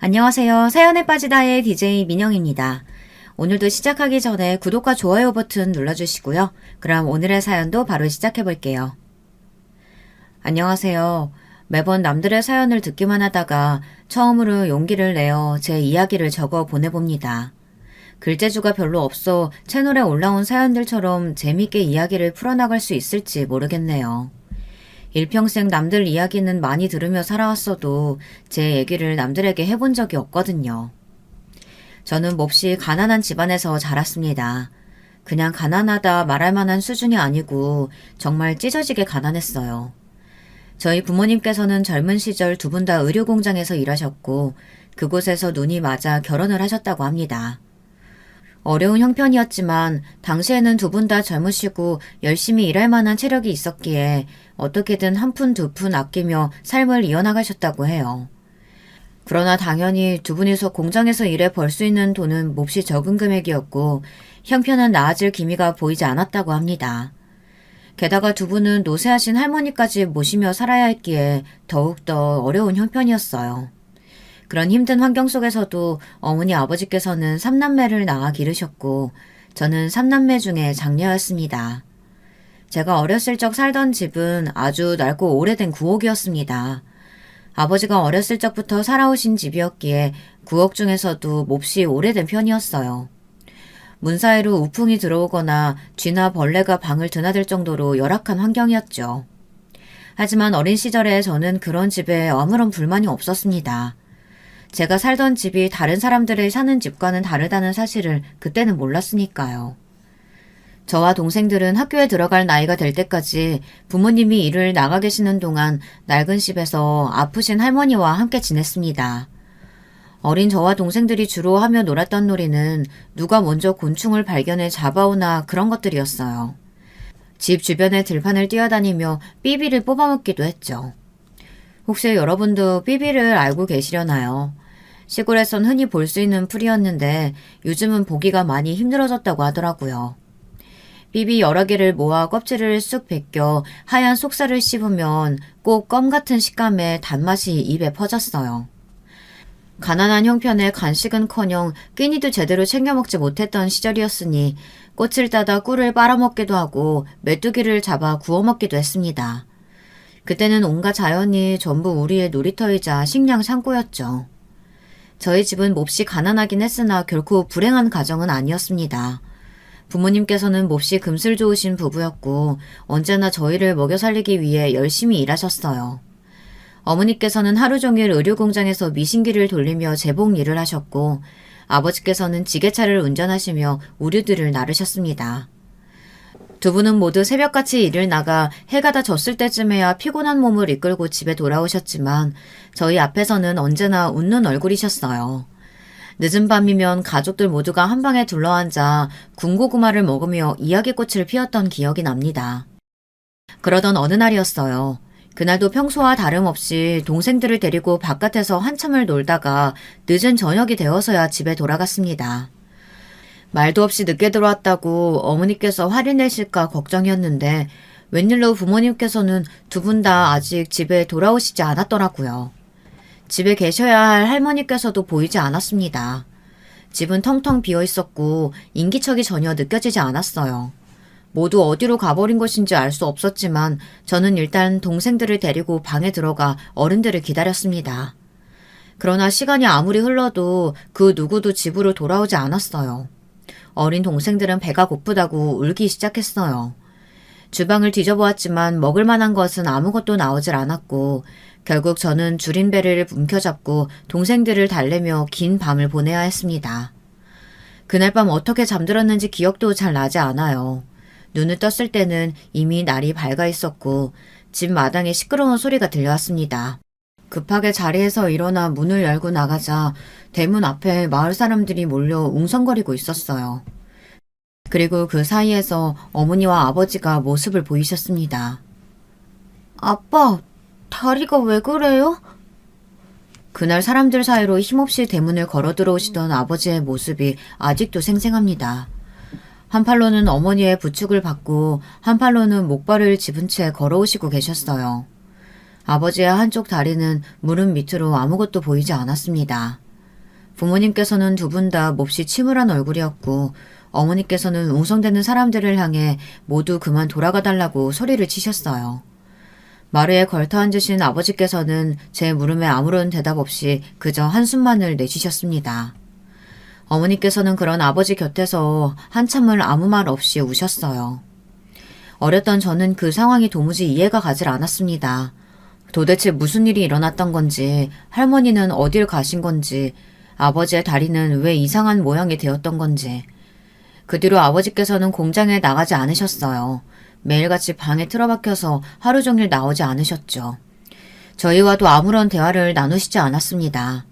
안녕하세요. 사연에 빠지다의 DJ 민영입니다. 오늘도 시작하기 전에 구독과 좋아요 버튼 눌러주시고요. 그럼 오늘의 사연도 바로 시작해 볼게요. 안녕하세요. 매번 남들의 사연을 듣기만 하다가 처음으로 용기를 내어 제 이야기를 적어 보내봅니다. 글재주가 별로 없어 채널에 올라온 사연들처럼 재밌게 이야기를 풀어나갈 수 있을지 모르겠네요. 일평생 남들 이야기는 많이 들으며 살아왔어도 제 얘기를 남들에게 해본 적이 없거든요. 저는 몹시 가난한 집안에서 자랐습니다. 그냥 가난하다 말할 만한 수준이 아니고 정말 찢어지게 가난했어요. 저희 부모님께서는 젊은 시절 두 분 다 의료공장에서 일하셨고 그곳에서 눈이 맞아 결혼을 하셨다고 합니다. 어려운 형편이었지만 당시에는 두 분 다 젊으시고 열심히 일할 만한 체력이 있었기에 어떻게든 한 푼 두 푼 아끼며 삶을 이어나가셨다고 해요. 그러나 당연히 두 분이서 공장에서 일해 벌 수 있는 돈은 몹시 적은 금액이었고 형편은 나아질 기미가 보이지 않았다고 합니다. 게다가 두 분은 노쇠하신 할머니까지 모시며 살아야 했기에 더욱더 어려운 형편이었어요. 그런 힘든 환경 속에서도 어머니 아버지께서는 3남매를 낳아 기르셨고 저는 3남매 중에 장녀였습니다. 제가 어렸을 적 살던 집은 아주 낡고 오래된 구옥이었습니다. 아버지가 어렸을 적부터 살아오신 집이었기에 구옥 중에서도 몹시 오래된 편이었어요. 문 사이로 우풍이 들어오거나 쥐나 벌레가 방을 드나들 정도로 열악한 환경이었죠. 하지만 어린 시절에 저는 그런 집에 아무런 불만이 없었습니다. 제가 살던 집이 다른 사람들의 사는 집과는 다르다는 사실을 그때는 몰랐으니까요. 저와 동생들은 학교에 들어갈 나이가 될 때까지 부모님이 일을 나가 계시는 동안 낡은 집에서 아프신 할머니와 함께 지냈습니다. 어린 저와 동생들이 주로 하며 놀았던 놀이는 누가 먼저 곤충을 발견해 잡아오나 그런 것들이었어요. 집 주변의 들판을 뛰어다니며 삐비를 뽑아먹기도 했죠. 혹시 여러분도 삐비를 알고 계시려나요? 시골에선 흔히 볼 수 있는 풀이었는데 요즘은 보기가 많이 힘들어졌다고 하더라고요. 삐비 여러 개를 모아 껍질을 쑥 벗겨 하얀 속살을 씹으면 꼭 껌 같은 식감의 단맛이 입에 퍼졌어요. 가난한 형편에 간식은커녕 끼니도 제대로 챙겨 먹지 못했던 시절이었으니 꽃을 따다 꿀을 빨아먹기도 하고 메뚜기를 잡아 구워 먹기도 했습니다. 그때는 온갖 자연이 전부 우리의 놀이터이자 식량 창고였죠. 저희 집은 몹시 가난하긴 했으나 결코 불행한 가정은 아니었습니다. 부모님께서는 몹시 금슬 좋으신 부부였고 언제나 저희를 먹여 살리기 위해 열심히 일하셨어요. 어머니께서는 하루 종일 의료공장에서 미신기를 돌리며 제복 일을 하셨고 아버지께서는 지게차를 운전하시며 우류들을 나르셨습니다. 두 분은 모두 새벽같이 일을 나가 해가 다 졌을 때쯤에야 피곤한 몸을 이끌고 집에 돌아오셨지만 저희 앞에서는 언제나 웃는 얼굴이셨어요. 늦은 밤이면 가족들 모두가 한 방에 둘러앉아 군고구마를 먹으며 이야기꽃을 피웠던 기억이 납니다. 그러던 어느 날이었어요. 그날도 평소와 다름없이 동생들을 데리고 바깥에서 한참을 놀다가 늦은 저녁이 되어서야 집에 돌아갔습니다. 말도 없이 늦게 들어왔다고 어머니께서 화를 내실까 걱정이었는데 웬일로 부모님께서는 두 분 다 아직 집에 돌아오시지 않았더라고요. 집에 계셔야 할 할머니께서도 보이지 않았습니다. 집은 텅텅 비어 있었고 인기척이 전혀 느껴지지 않았어요. 모두 어디로 가버린 것인지 알 수 없었지만 저는 일단 동생들을 데리고 방에 들어가 어른들을 기다렸습니다. 그러나 시간이 아무리 흘러도 그 누구도 집으로 돌아오지 않았어요. 어린 동생들은 배가 고프다고 울기 시작했어요. 주방을 뒤져보았지만 먹을 만한 것은 아무것도 나오질 않았고 결국 저는 줄인 배를 움켜잡고 동생들을 달래며 긴 밤을 보내야 했습니다. 그날 밤 어떻게 잠들었는지 기억도 잘 나지 않아요. 눈을 떴을 때는 이미 날이 밝아 있었고 집 마당에 시끄러운 소리가 들려왔습니다. 급하게 자리에서 일어나 문을 열고 나가자 대문 앞에 마을 사람들이 몰려 웅성거리고 있었어요. 그리고 그 사이에서 어머니와 아버지가 모습을 보이셨습니다. 아빠, 다리가 왜 그래요? 그날 사람들 사이로 힘없이 대문을 걸어 들어오시던 아버지의 모습이 아직도 생생합니다. 한 팔로는 어머니의 부축을 받고 한 팔로는 목발을 집은 채 걸어오시고 계셨어요. 아버지의 한쪽 다리는 무릎 밑으로 아무것도 보이지 않았습니다. 부모님께서는 두 분 다 몹시 침울한 얼굴이었고 어머니께서는 웅성대는 사람들을 향해 모두 그만 돌아가 달라고 소리를 치셨어요. 마루에 걸터 앉으신 아버지께서는 제 물음에 아무런 대답 없이 그저 한숨만을 내쉬셨습니다. 어머니께서는 그런 아버지 곁에서 한참을 아무 말 없이 우셨어요. 어렸던 저는 그 상황이 도무지 이해가 가질 않았습니다. 도대체 무슨 일이 일어났던 건지, 할머니는 어딜 가신 건지, 아버지의 다리는 왜 이상한 모양이 되었던 건지. 그 뒤로 아버지께서는 공장에 나가지 않으셨어요. 매일같이 방에 틀어박혀서 하루 종일 나오지 않으셨죠. 저희와도 아무런 대화를 나누시지 않았습니다.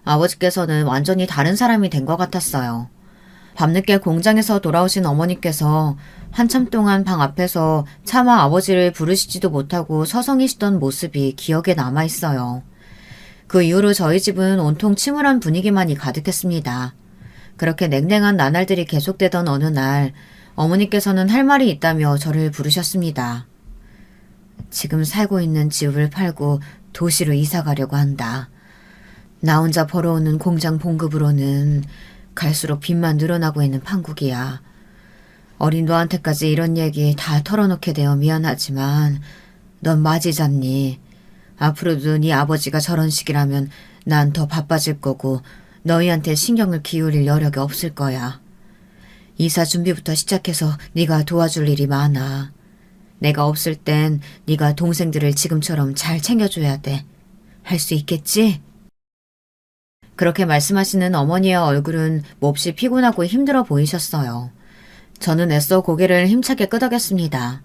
아버지께서는 완전히 다른 사람이 된 것 같았어요. 밤늦게 공장에서 돌아오신 어머니께서 한참 동안 방 앞에서 차마 아버지를 부르시지도 못하고 서성이시던 모습이 기억에 남아있어요. 그 이후로 저희 집은 온통 침울한 분위기만이 가득했습니다. 그렇게 냉랭한 나날들이 계속되던 어느 날 어머니께서는 할 말이 있다며 저를 부르셨습니다. 지금 살고 있는 집을 팔고 도시로 이사 가려고 한다. 나 혼자 벌어오는 공장 봉급으로는 갈수록 빚만 늘어나고 있는 판국이야. 어린 너한테까지 이런 얘기 다 털어놓게 되어 미안하지만 넌 맞이 잡니? 앞으로도 네 아버지가 저런 식이라면 난 더 바빠질 거고 너희한테 신경을 기울일 여력이 없을 거야. 이사 준비부터 시작해서 네가 도와줄 일이 많아. 내가 없을 땐 네가 동생들을 지금처럼 잘 챙겨줘야 돼. 할 수 있겠지? 그렇게 말씀하시는 어머니의 얼굴은 몹시 피곤하고 힘들어 보이셨어요. 저는 애써 고개를 힘차게 끄덕였습니다.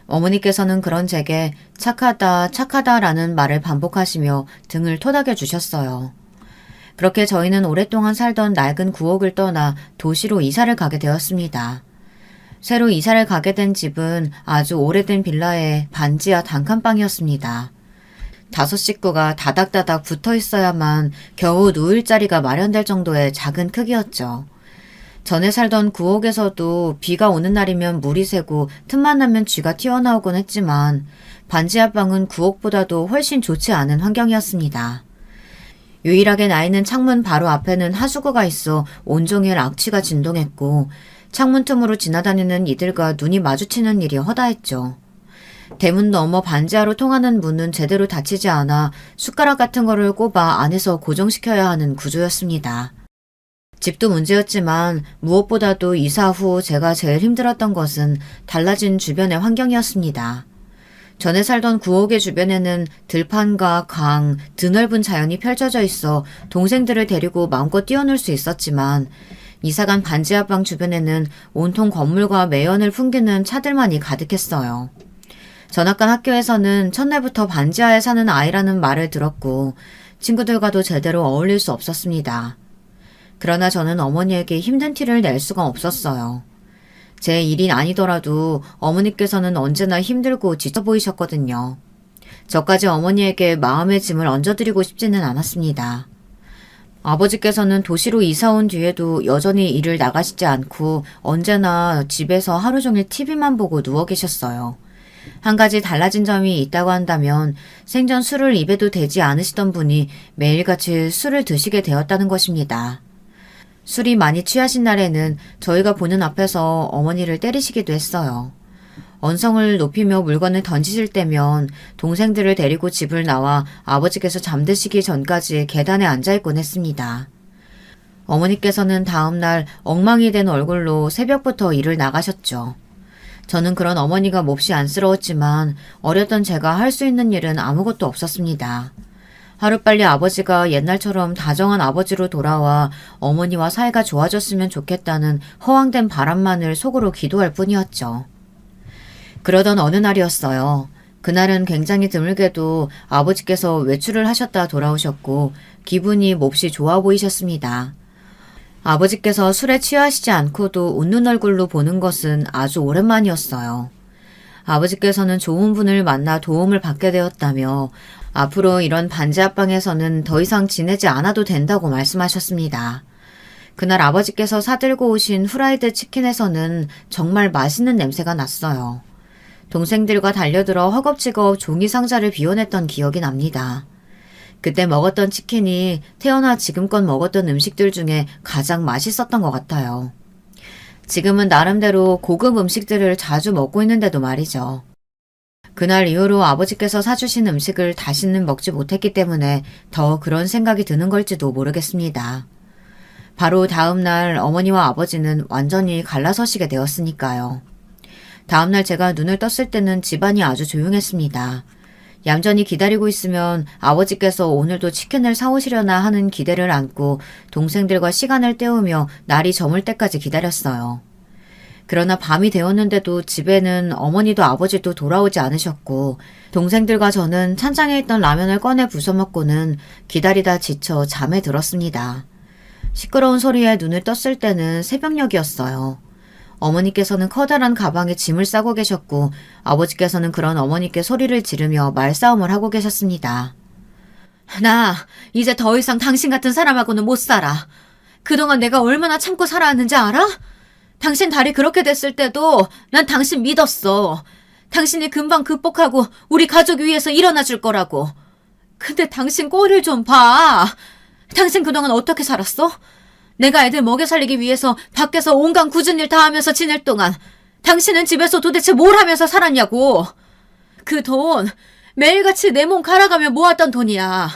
어머니께서는 그런 제게 착하다, 착하다라는 말을 반복하시며 등을 토닥여 주셨어요. 그렇게 저희는 오랫동안 살던 낡은 구옥을 떠나 도시로 이사를 가게 되었습니다. 새로 이사를 가게 된 집은 아주 오래된 빌라의 반지하 단칸방이었습니다. 5 식구가 다닥다닥 붙어 있어야만 겨우 누울 자리가 마련될 정도의 작은 크기였죠. 전에 살던 구옥에서도 비가 오는 날이면 물이 새고 틈만 나면 쥐가 튀어나오곤 했지만 반지하방은 구옥보다도 훨씬 좋지 않은 환경이었습니다. 유일하게 나 있는 창문 바로 앞에는 하수구가 있어 온종일 악취가 진동했고 창문 틈으로 지나다니는 이들과 눈이 마주치는 일이 허다했죠. 대문 너머 반지하로 통하는 문은 제대로 닫히지 않아 숟가락 같은 거를 꼽아 안에서 고정시켜야 하는 구조였습니다. 집도 문제였지만 무엇보다도 이사 후 제가 제일 힘들었던 것은 달라진 주변의 환경이었습니다. 전에 살던 구옥의 주변에는 들판과 강, 드넓은 자연이 펼쳐져 있어 동생들을 데리고 마음껏 뛰어놀 수 있었지만 이사간 반지하방 주변에는 온통 건물과 매연을 풍기는 차들만이 가득했어요. 전학간 학교에서는 첫날부터 반지하에 사는 아이라는 말을 들었고 친구들과도 제대로 어울릴 수 없었습니다. 그러나 저는 어머니에게 힘든 티를 낼 수가 없었어요. 제 일이 아니더라도 어머니께서는 언제나 힘들고 지쳐 보이셨거든요. 저까지 어머니에게 마음의 짐을 얹어드리고 싶지는 않았습니다. 아버지께서는 도시로 이사 온 뒤에도 여전히 일을 나가시지 않고 언제나 집에서 하루 종일 TV만 보고 누워 계셨어요. 한 가지 달라진 점이 있다고 한다면 생전 술을 입에도 대지 않으시던 분이 매일같이 술을 드시게 되었다는 것입니다. 술이 많이 취하신 날에는 저희가 보는 앞에서 어머니를 때리시기도 했어요. 언성을 높이며 물건을 던지실 때면 동생들을 데리고 집을 나와 아버지께서 잠드시기 전까지 계단에 앉아있곤 했습니다. 어머니께서는 다음날 엉망이 된 얼굴로 새벽부터 일을 나가셨죠. 저는 그런 어머니가 몹시 안쓰러웠지만 어렸던 제가 할 수 있는 일은 아무것도 없었습니다. 하루빨리 아버지가 옛날처럼 다정한 아버지로 돌아와 어머니와 사이가 좋아졌으면 좋겠다는 허황된 바람만을 속으로 기도할 뿐이었죠. 그러던 어느 날이었어요. 그날은 굉장히 드물게도 아버지께서 외출을 하셨다 돌아오셨고 기분이 몹시 좋아 보이셨습니다. 아버지께서 술에 취하시지 않고도 웃는 얼굴로 보는 것은 아주 오랜만이었어요. 아버지께서는 좋은 분을 만나 도움을 받게 되었다며 앞으로 이런 반지하방에서는 더 이상 지내지 않아도 된다고 말씀하셨습니다. 그날 아버지께서 사들고 오신 후라이드 치킨에서는 정말 맛있는 냄새가 났어요. 동생들과 달려들어 허겁지겁 종이 상자를 비워냈던 기억이 납니다. 그때 먹었던 치킨이 태어나 지금껏 먹었던 음식들 중에 가장 맛있었던 것 같아요. 지금은 나름대로 고급 음식들을 자주 먹고 있는데도 말이죠. 그날 이후로 아버지께서 사주신 음식을 다시는 먹지 못했기 때문에 더 그런 생각이 드는 걸지도 모르겠습니다. 바로 다음날 어머니와 아버지는 완전히 갈라서시게 되었으니까요. 다음날 제가 눈을 떴을 때는 집안이 아주 조용했습니다. 얌전히 기다리고 있으면 아버지께서 오늘도 치킨을 사오시려나 하는 기대를 안고 동생들과 시간을 때우며 날이 저물 때까지 기다렸어요. 그러나 밤이 되었는데도 집에는 어머니도 아버지도 돌아오지 않으셨고 동생들과 저는 찬장에 있던 라면을 꺼내 부숴 먹고는 기다리다 지쳐 잠에 들었습니다. 시끄러운 소리에 눈을 떴을 때는 새벽녘이었어요. 어머니께서는 커다란 가방에 짐을 싸고 계셨고 아버지께서는 그런 어머니께 소리를 지르며 말싸움을 하고 계셨습니다. 나 이제 더 이상 당신 같은 사람하고는 못 살아. 그동안 내가 얼마나 참고 살아왔는지 알아? 당신 다리 그렇게 됐을 때도 난 당신 믿었어. 당신이 금방 극복하고 우리 가족 위해서 일어나 줄 거라고. 근데 당신 꼴을 좀 봐. 당신 그동안 어떻게 살았어? 내가 애들 먹여 살리기 위해서 밖에서 온갖 굳은 일 다 하면서 지낼 동안 당신은 집에서 도대체 뭘 하면서 살았냐고. 그 돈 매일같이 내 몸 갈아가며 모았던 돈이야.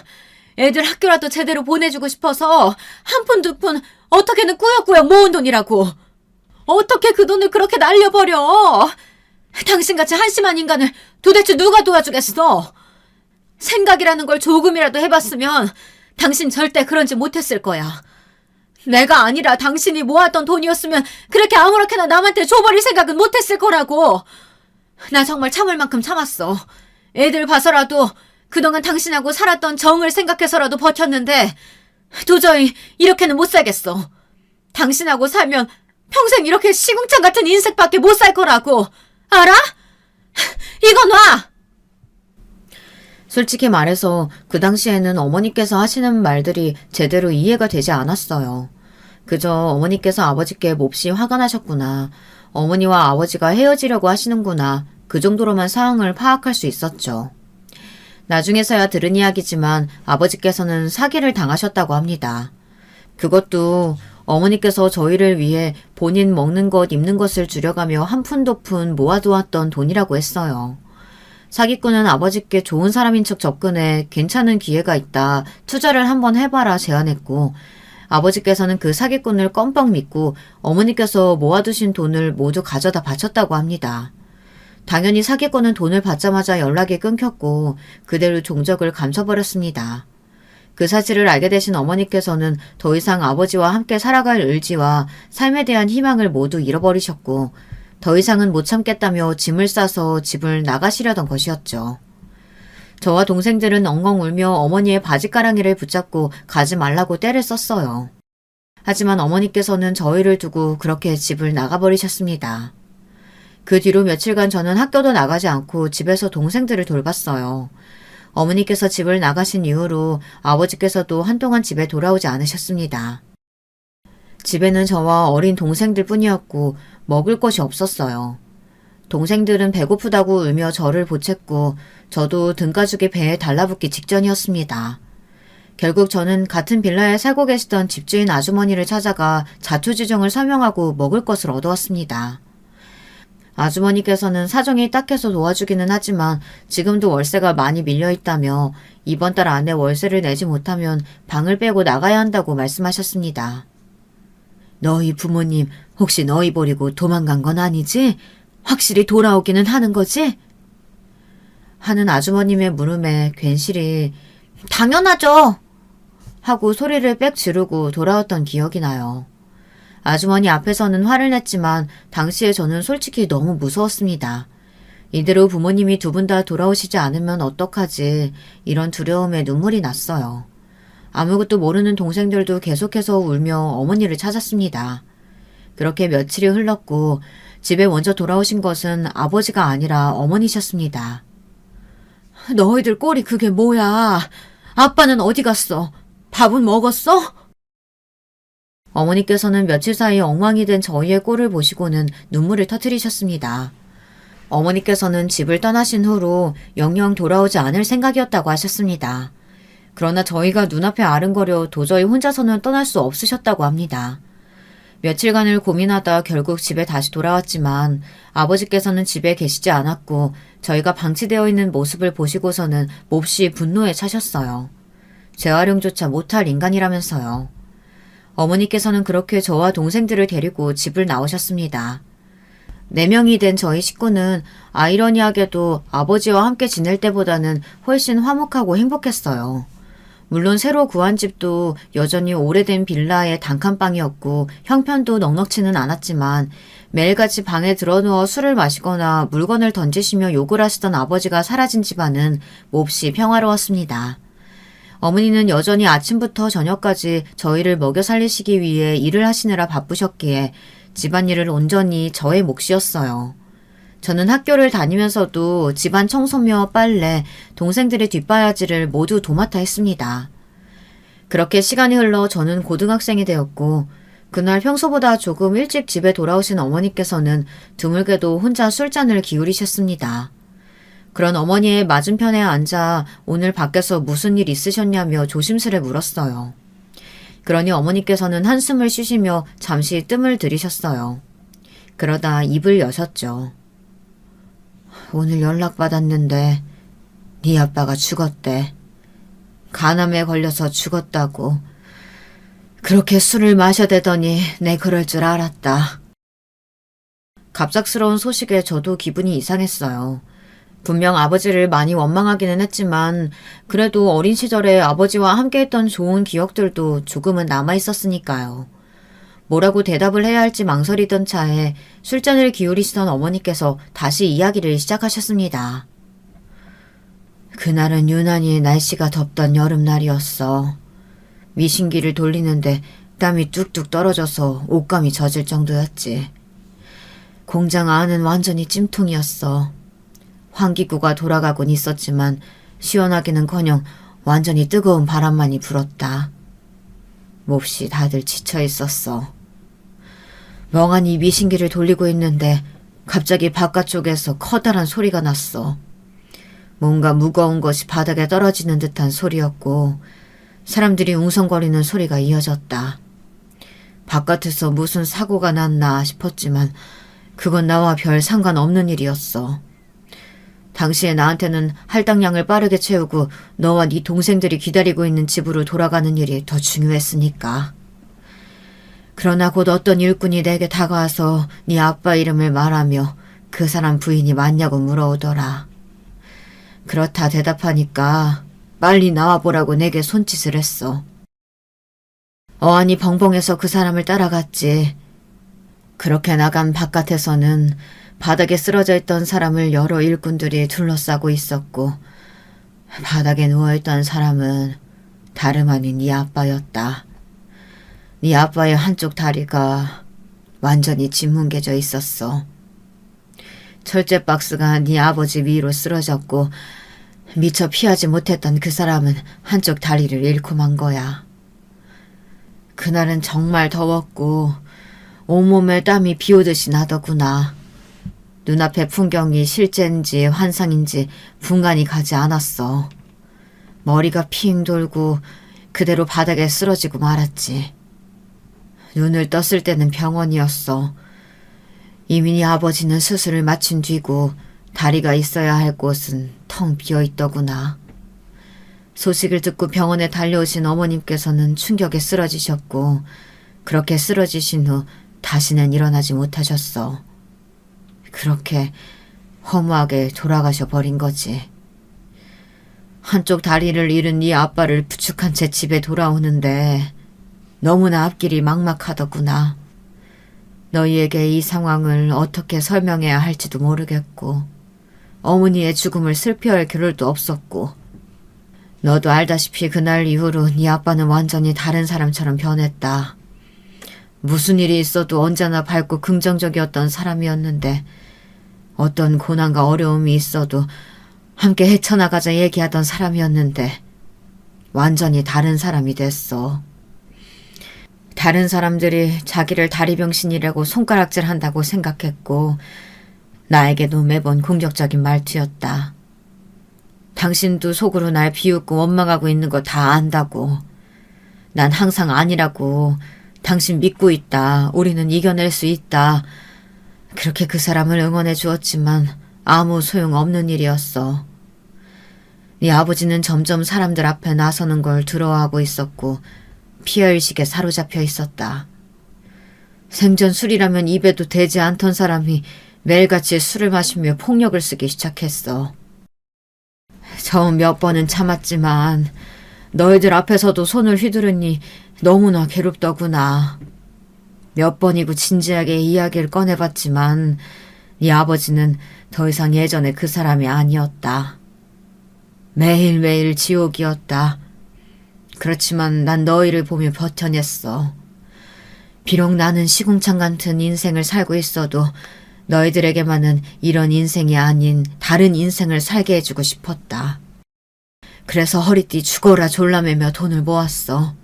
애들 학교라도 제대로 보내주고 싶어서 한 푼 두 푼 어떻게는 꾸역꾸역 모은 돈이라고. 어떻게 그 돈을 그렇게 날려버려? 당신같이 한심한 인간을 도대체 누가 도와주겠어? 생각이라는 걸 조금이라도 해봤으면 당신 절대 그런 짓 못했을 거야. 내가 아니라 당신이 모았던 돈이었으면 그렇게 아무렇게나 남한테 줘버릴 생각은 못했을 거라고. 나 정말 참을 만큼 참았어. 애들 봐서라도 그동안 당신하고 살았던 정을 생각해서라도 버텼는데 도저히 이렇게는 못 살겠어. 당신하고 살면 평생 이렇게 시궁창 같은 인생밖에 못 살 거라고. 알아? 이거 놔! 솔직히 말해서 그 당시에는 어머니께서 하시는 말들이 제대로 이해가 되지 않았어요. 그저 어머니께서 아버지께 몹시 화가 나셨구나. 어머니와 아버지가 헤어지려고 하시는구나. 그 정도로만 상황을 파악할 수 있었죠. 나중에서야 들은 이야기지만 아버지께서는 사기를 당하셨다고 합니다. 그것도 어머니께서 저희를 위해 본인 먹는 것, 입는 것을 줄여가며 한 푼 두 푼 모아두었던 돈이라고 했어요. 사기꾼은 아버지께 좋은 사람인 척 접근해 괜찮은 기회가 있다, 투자를 한번 해봐라 제안했고 아버지께서는 그 사기꾼을 껌뻑 믿고 어머니께서 모아두신 돈을 모두 가져다 바쳤다고 합니다. 당연히 사기꾼은 돈을 받자마자 연락이 끊겼고 그대로 종적을 감춰버렸습니다. 그 사실을 알게 되신 어머니께서는 더 이상 아버지와 함께 살아갈 의지와 삶에 대한 희망을 모두 잃어버리셨고 더 이상은 못 참겠다며 짐을 싸서 집을 나가시려던 것이었죠. 저와 동생들은 엉엉 울며 어머니의 바지가랑이를 붙잡고 가지 말라고 떼를 썼어요. 하지만 어머니께서는 저희를 두고 그렇게 집을 나가버리셨습니다. 그 뒤로 며칠간 저는 학교도 나가지 않고 집에서 동생들을 돌봤어요. 어머니께서 집을 나가신 이후로 아버지께서도 한동안 집에 돌아오지 않으셨습니다. 집에는 저와 어린 동생들 뿐이었고 먹을 것이 없었어요. 동생들은 배고프다고 울며 저를 보챘고 저도 등가죽이 배에 달라붙기 직전이었습니다. 결국 저는 같은 빌라에 살고 계시던 집주인 아주머니를 찾아가 자초지종을 설명하고 먹을 것을 얻어왔습니다. 아주머니께서는 사정이 딱해서 도와주기는 하지만 지금도 월세가 많이 밀려있다며 이번 달 안에 월세를 내지 못하면 방을 빼고 나가야 한다고 말씀하셨습니다. 너희 부모님 혹시 너희 버리고 도망간 건 아니지? 확실히 돌아오기는 하는 거지? 하는 아주머님의 물음에 괜시리 당연하죠! 하고 소리를 빽 지르고 돌아왔던 기억이 나요. 아주머니 앞에서는 화를 냈지만 당시에 저는 솔직히 너무 무서웠습니다. 이대로 부모님이 두 분 다 돌아오시지 않으면 어떡하지 이런 두려움에 눈물이 났어요. 아무것도 모르는 동생들도 계속해서 울며 어머니를 찾았습니다. 그렇게 며칠이 흘렀고 집에 먼저 돌아오신 것은 아버지가 아니라 어머니셨습니다. 너희들 꼴이 그게 뭐야? 아빠는 어디 갔어? 밥은 먹었어? 어머니께서는 며칠 사이 엉망이 된 저희의 꼴을 보시고는 눈물을 터뜨리셨습니다. 어머니께서는 집을 떠나신 후로 영영 돌아오지 않을 생각이었다고 하셨습니다. 그러나 저희가 눈앞에 아른거려 도저히 혼자서는 떠날 수 없으셨다고 합니다. 며칠간을 고민하다 결국 집에 다시 돌아왔지만 아버지께서는 집에 계시지 않았고 저희가 방치되어 있는 모습을 보시고서는 몹시 분노에 차셨어요. 재활용조차 못할 인간이라면서요. 어머니께서는 그렇게 저와 동생들을 데리고 집을 나오셨습니다. 4명이 된 저희 식구는 아이러니하게도 아버지와 함께 지낼 때보다는 훨씬 화목하고 행복했어요. 물론 새로 구한 집도 여전히 오래된 빌라의 단칸방이었고 형편도 넉넉치는 않았지만 매일같이 방에 들어누워 술을 마시거나 물건을 던지시며 욕을 하시던 아버지가 사라진 집안은 몹시 평화로웠습니다. 어머니는 여전히 아침부터 저녁까지 저희를 먹여 살리시기 위해 일을 하시느라 바쁘셨기에 집안일을 온전히 저의 몫이었어요. 저는 학교를 다니면서도 집안 청소며 빨래, 동생들의 뒷바라지를 모두 도맡아 했습니다. 그렇게 시간이 흘러 저는 고등학생이 되었고 그날 평소보다 조금 일찍 집에 돌아오신 어머니께서는 드물게도 혼자 술잔을 기울이셨습니다. 그런 어머니의 맞은편에 앉아 오늘 밖에서 무슨 일 있으셨냐며 조심스레 물었어요. 그러니 어머니께서는 한숨을 쉬시며 잠시 뜸을 들이셨어요. 그러다 입을 여셨죠. 오늘 연락받았는데 네 아빠가 죽었대. 간암에 걸려서 죽었다고. 그렇게 술을 마셔대더니 내 그럴 줄 알았다. 갑작스러운 소식에 저도 기분이 이상했어요. 분명 아버지를 많이 원망하기는 했지만 그래도 어린 시절에 아버지와 함께했던 좋은 기억들도 조금은 남아있었으니까요. 뭐라고 대답을 해야 할지 망설이던 차에 술잔을 기울이시던 어머니께서 다시 이야기를 시작하셨습니다. 그날은 유난히 날씨가 덥던 여름날이었어. 미신기를 돌리는데 땀이 뚝뚝 떨어져서 옷감이 젖을 정도였지. 공장 안은 완전히 찜통이었어. 환기구가 돌아가곤 있었지만 시원하기는커녕 완전히 뜨거운 바람만이 불었다. 몹시 다들 지쳐 있었어. 멍하니 미신기를 돌리고 있는데 갑자기 바깥쪽에서 커다란 소리가 났어. 뭔가 무거운 것이 바닥에 떨어지는 듯한 소리였고 사람들이 웅성거리는 소리가 이어졌다. 바깥에서 무슨 사고가 났나 싶었지만 그건 나와 별 상관없는 일이었어. 당시에 나한테는 할당량을 빠르게 채우고 너와 네 동생들이 기다리고 있는 집으로 돌아가는 일이 더 중요했으니까. 그러나 곧 어떤 일꾼이 내게 다가와서 네 아빠 이름을 말하며 그 사람 부인이 맞냐고 물어오더라. 그렇다 대답하니까 빨리 나와보라고 내게 손짓을 했어. 어안이 벙벙해서 그 사람을 따라갔지. 그렇게 나간 바깥에서는 바닥에 쓰러져 있던 사람을 여러 일꾼들이 둘러싸고 있었고 바닥에 누워있던 사람은 다름 아닌 네 아빠였다. 네 아빠의 한쪽 다리가 완전히 짓뭉개져 있었어. 철제 박스가 네 아버지 위로 쓰러졌고 미처 피하지 못했던 그 사람은 한쪽 다리를 잃고 만 거야. 그날은 정말 더웠고 온몸에 땀이 비오듯이 나더구나. 눈앞의 풍경이 실제인지 환상인지 분간이 가지 않았어. 머리가 핑 돌고 그대로 바닥에 쓰러지고 말았지. 눈을 떴을 때는 병원이었어. 이미 네 아버지는 수술을 마친 뒤고 다리가 있어야 할 곳은 텅 비어있더구나. 소식을 듣고 병원에 달려오신 어머님께서는 충격에 쓰러지셨고 그렇게 쓰러지신 후 다시는 일어나지 못하셨어. 그렇게 허무하게 돌아가셔 버린 거지. 한쪽 다리를 잃은 네 아빠를 부축한 채 집에 돌아오는데 너무나 앞길이 막막하더구나. 너희에게 이 상황을 어떻게 설명해야 할지도 모르겠고 어머니의 죽음을 슬퍼할 겨를도 없었고 너도 알다시피 그날 이후로 네 아빠는 완전히 다른 사람처럼 변했다. 무슨 일이 있어도 언제나 밝고 긍정적이었던 사람이었는데 어떤 고난과 어려움이 있어도 함께 헤쳐나가자 얘기하던 사람이었는데 완전히 다른 사람이 됐어. 다른 사람들이 자기를 다리병신이라고 손가락질한다고 생각했고 나에게도 매번 공격적인 말투였다. 당신도 속으로 날 비웃고 원망하고 있는 거 다 안다고. 난 항상 아니라고. 당신 믿고 있다. 우리는 이겨낼 수 있다. 그렇게 그 사람을 응원해 주었지만 아무 소용없는 일이었어. 네 아버지는 점점 사람들 앞에 나서는 걸 두려워하고 있었고 피해의식에 사로잡혀 있었다. 생전 술이라면 입에도 대지 않던 사람이 매일같이 술을 마시며 폭력을 쓰기 시작했어. 처음 몇 번은 참았지만 너희들 앞에서도 손을 휘두르니 너무나 괴롭더구나. 몇 번이고 진지하게 이야기를 꺼내봤지만 네 아버지는 더 이상 예전에 그 사람이 아니었다. 매일매일 지옥이었다. 그렇지만 난 너희를 보며 버텨냈어. 비록 나는 시궁창 같은 인생을 살고 있어도 너희들에게만은 이런 인생이 아닌 다른 인생을 살게 해주고 싶었다. 그래서 허리띠 죽어라 졸라매며 돈을 모았어.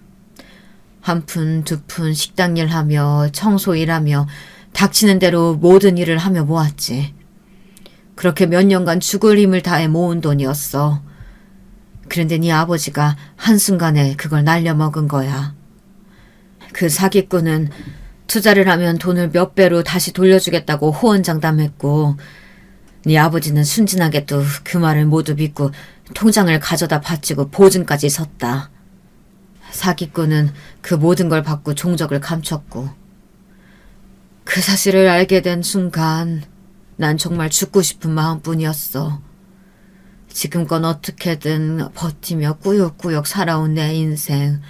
한 푼, 두 푼 식당 일하며 청소 일하며 닥치는 대로 모든 일을 하며 모았지. 그렇게 몇 년간 죽을 힘을 다해 모은 돈이었어. 그런데 네 아버지가 한순간에 그걸 날려먹은 거야. 그 사기꾼은 투자를 하면 돈을 몇 배로 다시 돌려주겠다고 호언장담했고 네 아버지는 순진하게도 그 말을 모두 믿고 통장을 가져다 바치고 보증까지 섰다. 사기꾼은 그 모든 걸 받고 종적을 감췄고 그 사실을 알게 된 순간 난 정말 죽고 싶은 마음뿐이었어. 지금껏 어떻게든 버티며 꾸역꾸역 살아온 내 인생,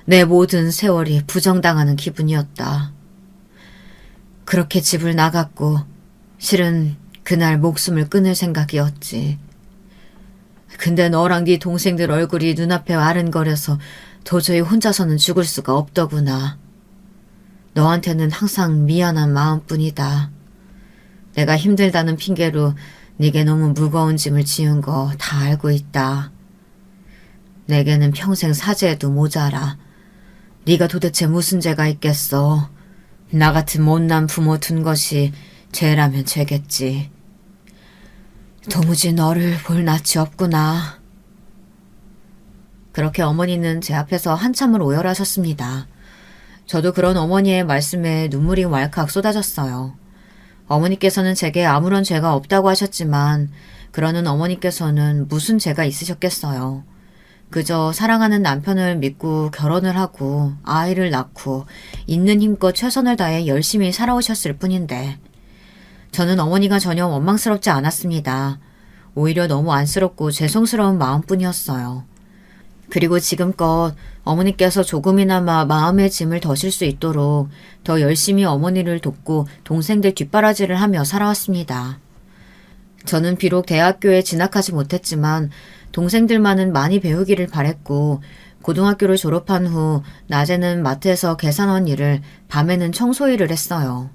내 모든 세월이 부정당하는 기분이었다. 그렇게 집을 나갔고 실은 그날 목숨을 끊을 생각이었지. 근데 너랑 네 동생들 얼굴이 눈앞에 아른거려서 도저히 혼자서는 죽을 수가 없더구나. 너한테는 항상 미안한 마음뿐이다. 내가 힘들다는 핑계로 네게 너무 무거운 짐을 지은 거 다 알고 있다. 내게는 평생 사죄해도 모자라. 네가 도대체 무슨 죄가 있겠어. 나 같은 못난 부모 둔 것이 죄라면 죄겠지. 도무지 너를 볼 낯이 없구나. 그렇게 어머니는 제 앞에서 한참을 오열하셨습니다. 저도 그런 어머니의 말씀에 눈물이 왈칵 쏟아졌어요. 어머니께서는 제게 아무런 죄가 없다고 하셨지만 그러는 어머니께서는 무슨 죄가 있으셨겠어요. 그저 사랑하는 남편을 믿고 결혼을 하고 아이를 낳고 있는 힘껏 최선을 다해 열심히 살아오셨을 뿐인데 저는 어머니가 전혀 원망스럽지 않았습니다. 오히려 너무 안쓰럽고 죄송스러운 마음뿐이었어요. 그리고 지금껏 어머니께서 조금이나마 마음의 짐을 더실 수 있도록 더 열심히 어머니를 돕고 동생들 뒷바라지를 하며 살아왔습니다. 저는 비록 대학교에 진학하지 못했지만 동생들만은 많이 배우기를 바랬고 고등학교를 졸업한 후 낮에는 마트에서 계산원 일을 밤에는 청소 일을 했어요.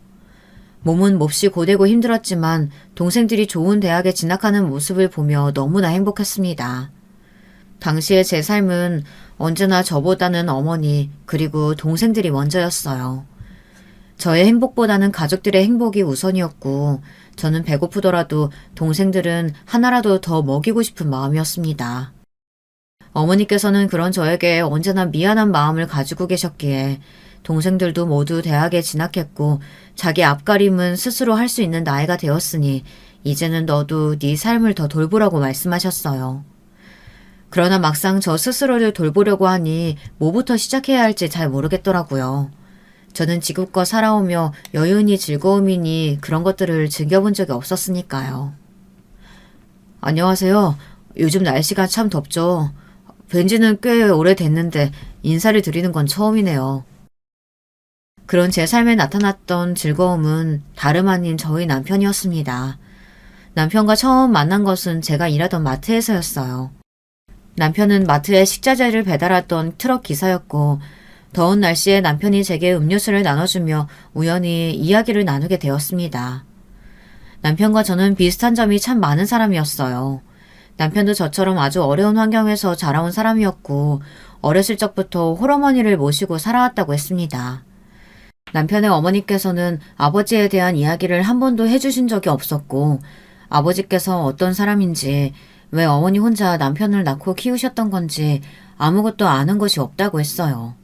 몸은 몹시 고되고 힘들었지만 동생들이 좋은 대학에 진학하는 모습을 보며 너무나 행복했습니다. 당시의 제 삶은 언제나 저보다는 어머니 그리고 동생들이 먼저였어요. 저의 행복보다는 가족들의 행복이 우선이었고 저는 배고프더라도 동생들은 하나라도 더 먹이고 싶은 마음이었습니다. 어머니께서는 그런 저에게 언제나 미안한 마음을 가지고 계셨기에 동생들도 모두 대학에 진학했고 자기 앞가림은 스스로 할 수 있는 나이가 되었으니 이제는 너도 네 삶을 더 돌보라고 말씀하셨어요. 그러나 막상 저 스스로를 돌보려고 하니 뭐부터 시작해야 할지 잘 모르겠더라고요. 저는 지금껏 살아오며 여운이 즐거움이니 그런 것들을 즐겨본 적이 없었으니까요. 안녕하세요. 요즘 날씨가 참 덥죠. 뵌지는 꽤 오래됐는데 인사를 드리는 건 처음이네요. 그런 제 삶에 나타났던 즐거움은 다름 아닌 저희 남편이었습니다. 남편과 처음 만난 것은 제가 일하던 마트에서였어요. 남편은 마트에 식자재를 배달하던 트럭 기사였고 더운 날씨에 남편이 제게 음료수를 나눠주며 우연히 이야기를 나누게 되었습니다. 남편과 저는 비슷한 점이 참 많은 사람이었어요. 남편도 저처럼 아주 어려운 환경에서 자라온 사람이었고 어렸을 적부터 홀어머니를 모시고 살아왔다고 했습니다. 남편의 어머니께서는 아버지에 대한 이야기를 한 번도 해주신 적이 없었고 아버지께서 어떤 사람인지 왜 어머니 혼자 남편을 낳고 키우셨던 건지 아무것도 아는 것이 없다고 했어요.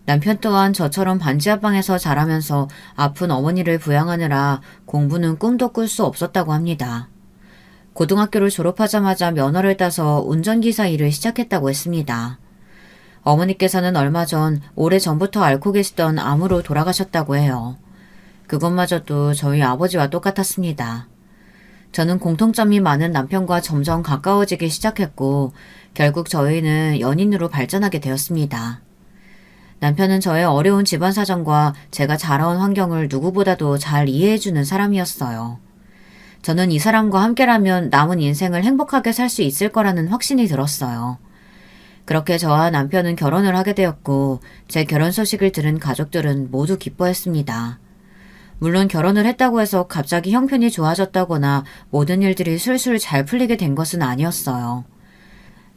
남편 또한 저처럼 반지하방에서 자라면서 아픈 어머니를 부양하느라 공부는 꿈도 꿀 수 없었다고 합니다. 고등학교를 졸업하자마자 면허를 따서 운전기사 일을 시작했다고 했습니다. 어머니께서는 얼마 전 오래전부터 앓고 계시던 암으로 돌아가셨다고 해요. 그것마저도 저희 아버지와 똑같았습니다. 저는 공통점이 많은 남편과 점점 가까워지기 시작했고 결국 저희는 연인으로 발전하게 되었습니다. 남편은 저의 어려운 집안 사정과 제가 자라온 환경을 누구보다도 잘 이해해주는 사람이었어요. 저는 이 사람과 함께라면 남은 인생을 행복하게 살 수 있을 거라는 확신이 들었어요. 그렇게 저와 남편은 결혼을 하게 되었고 제 결혼 소식을 들은 가족들은 모두 기뻐했습니다. 물론 결혼을 했다고 해서 갑자기 형편이 좋아졌다거나 모든 일들이 술술 잘 풀리게 된 것은 아니었어요.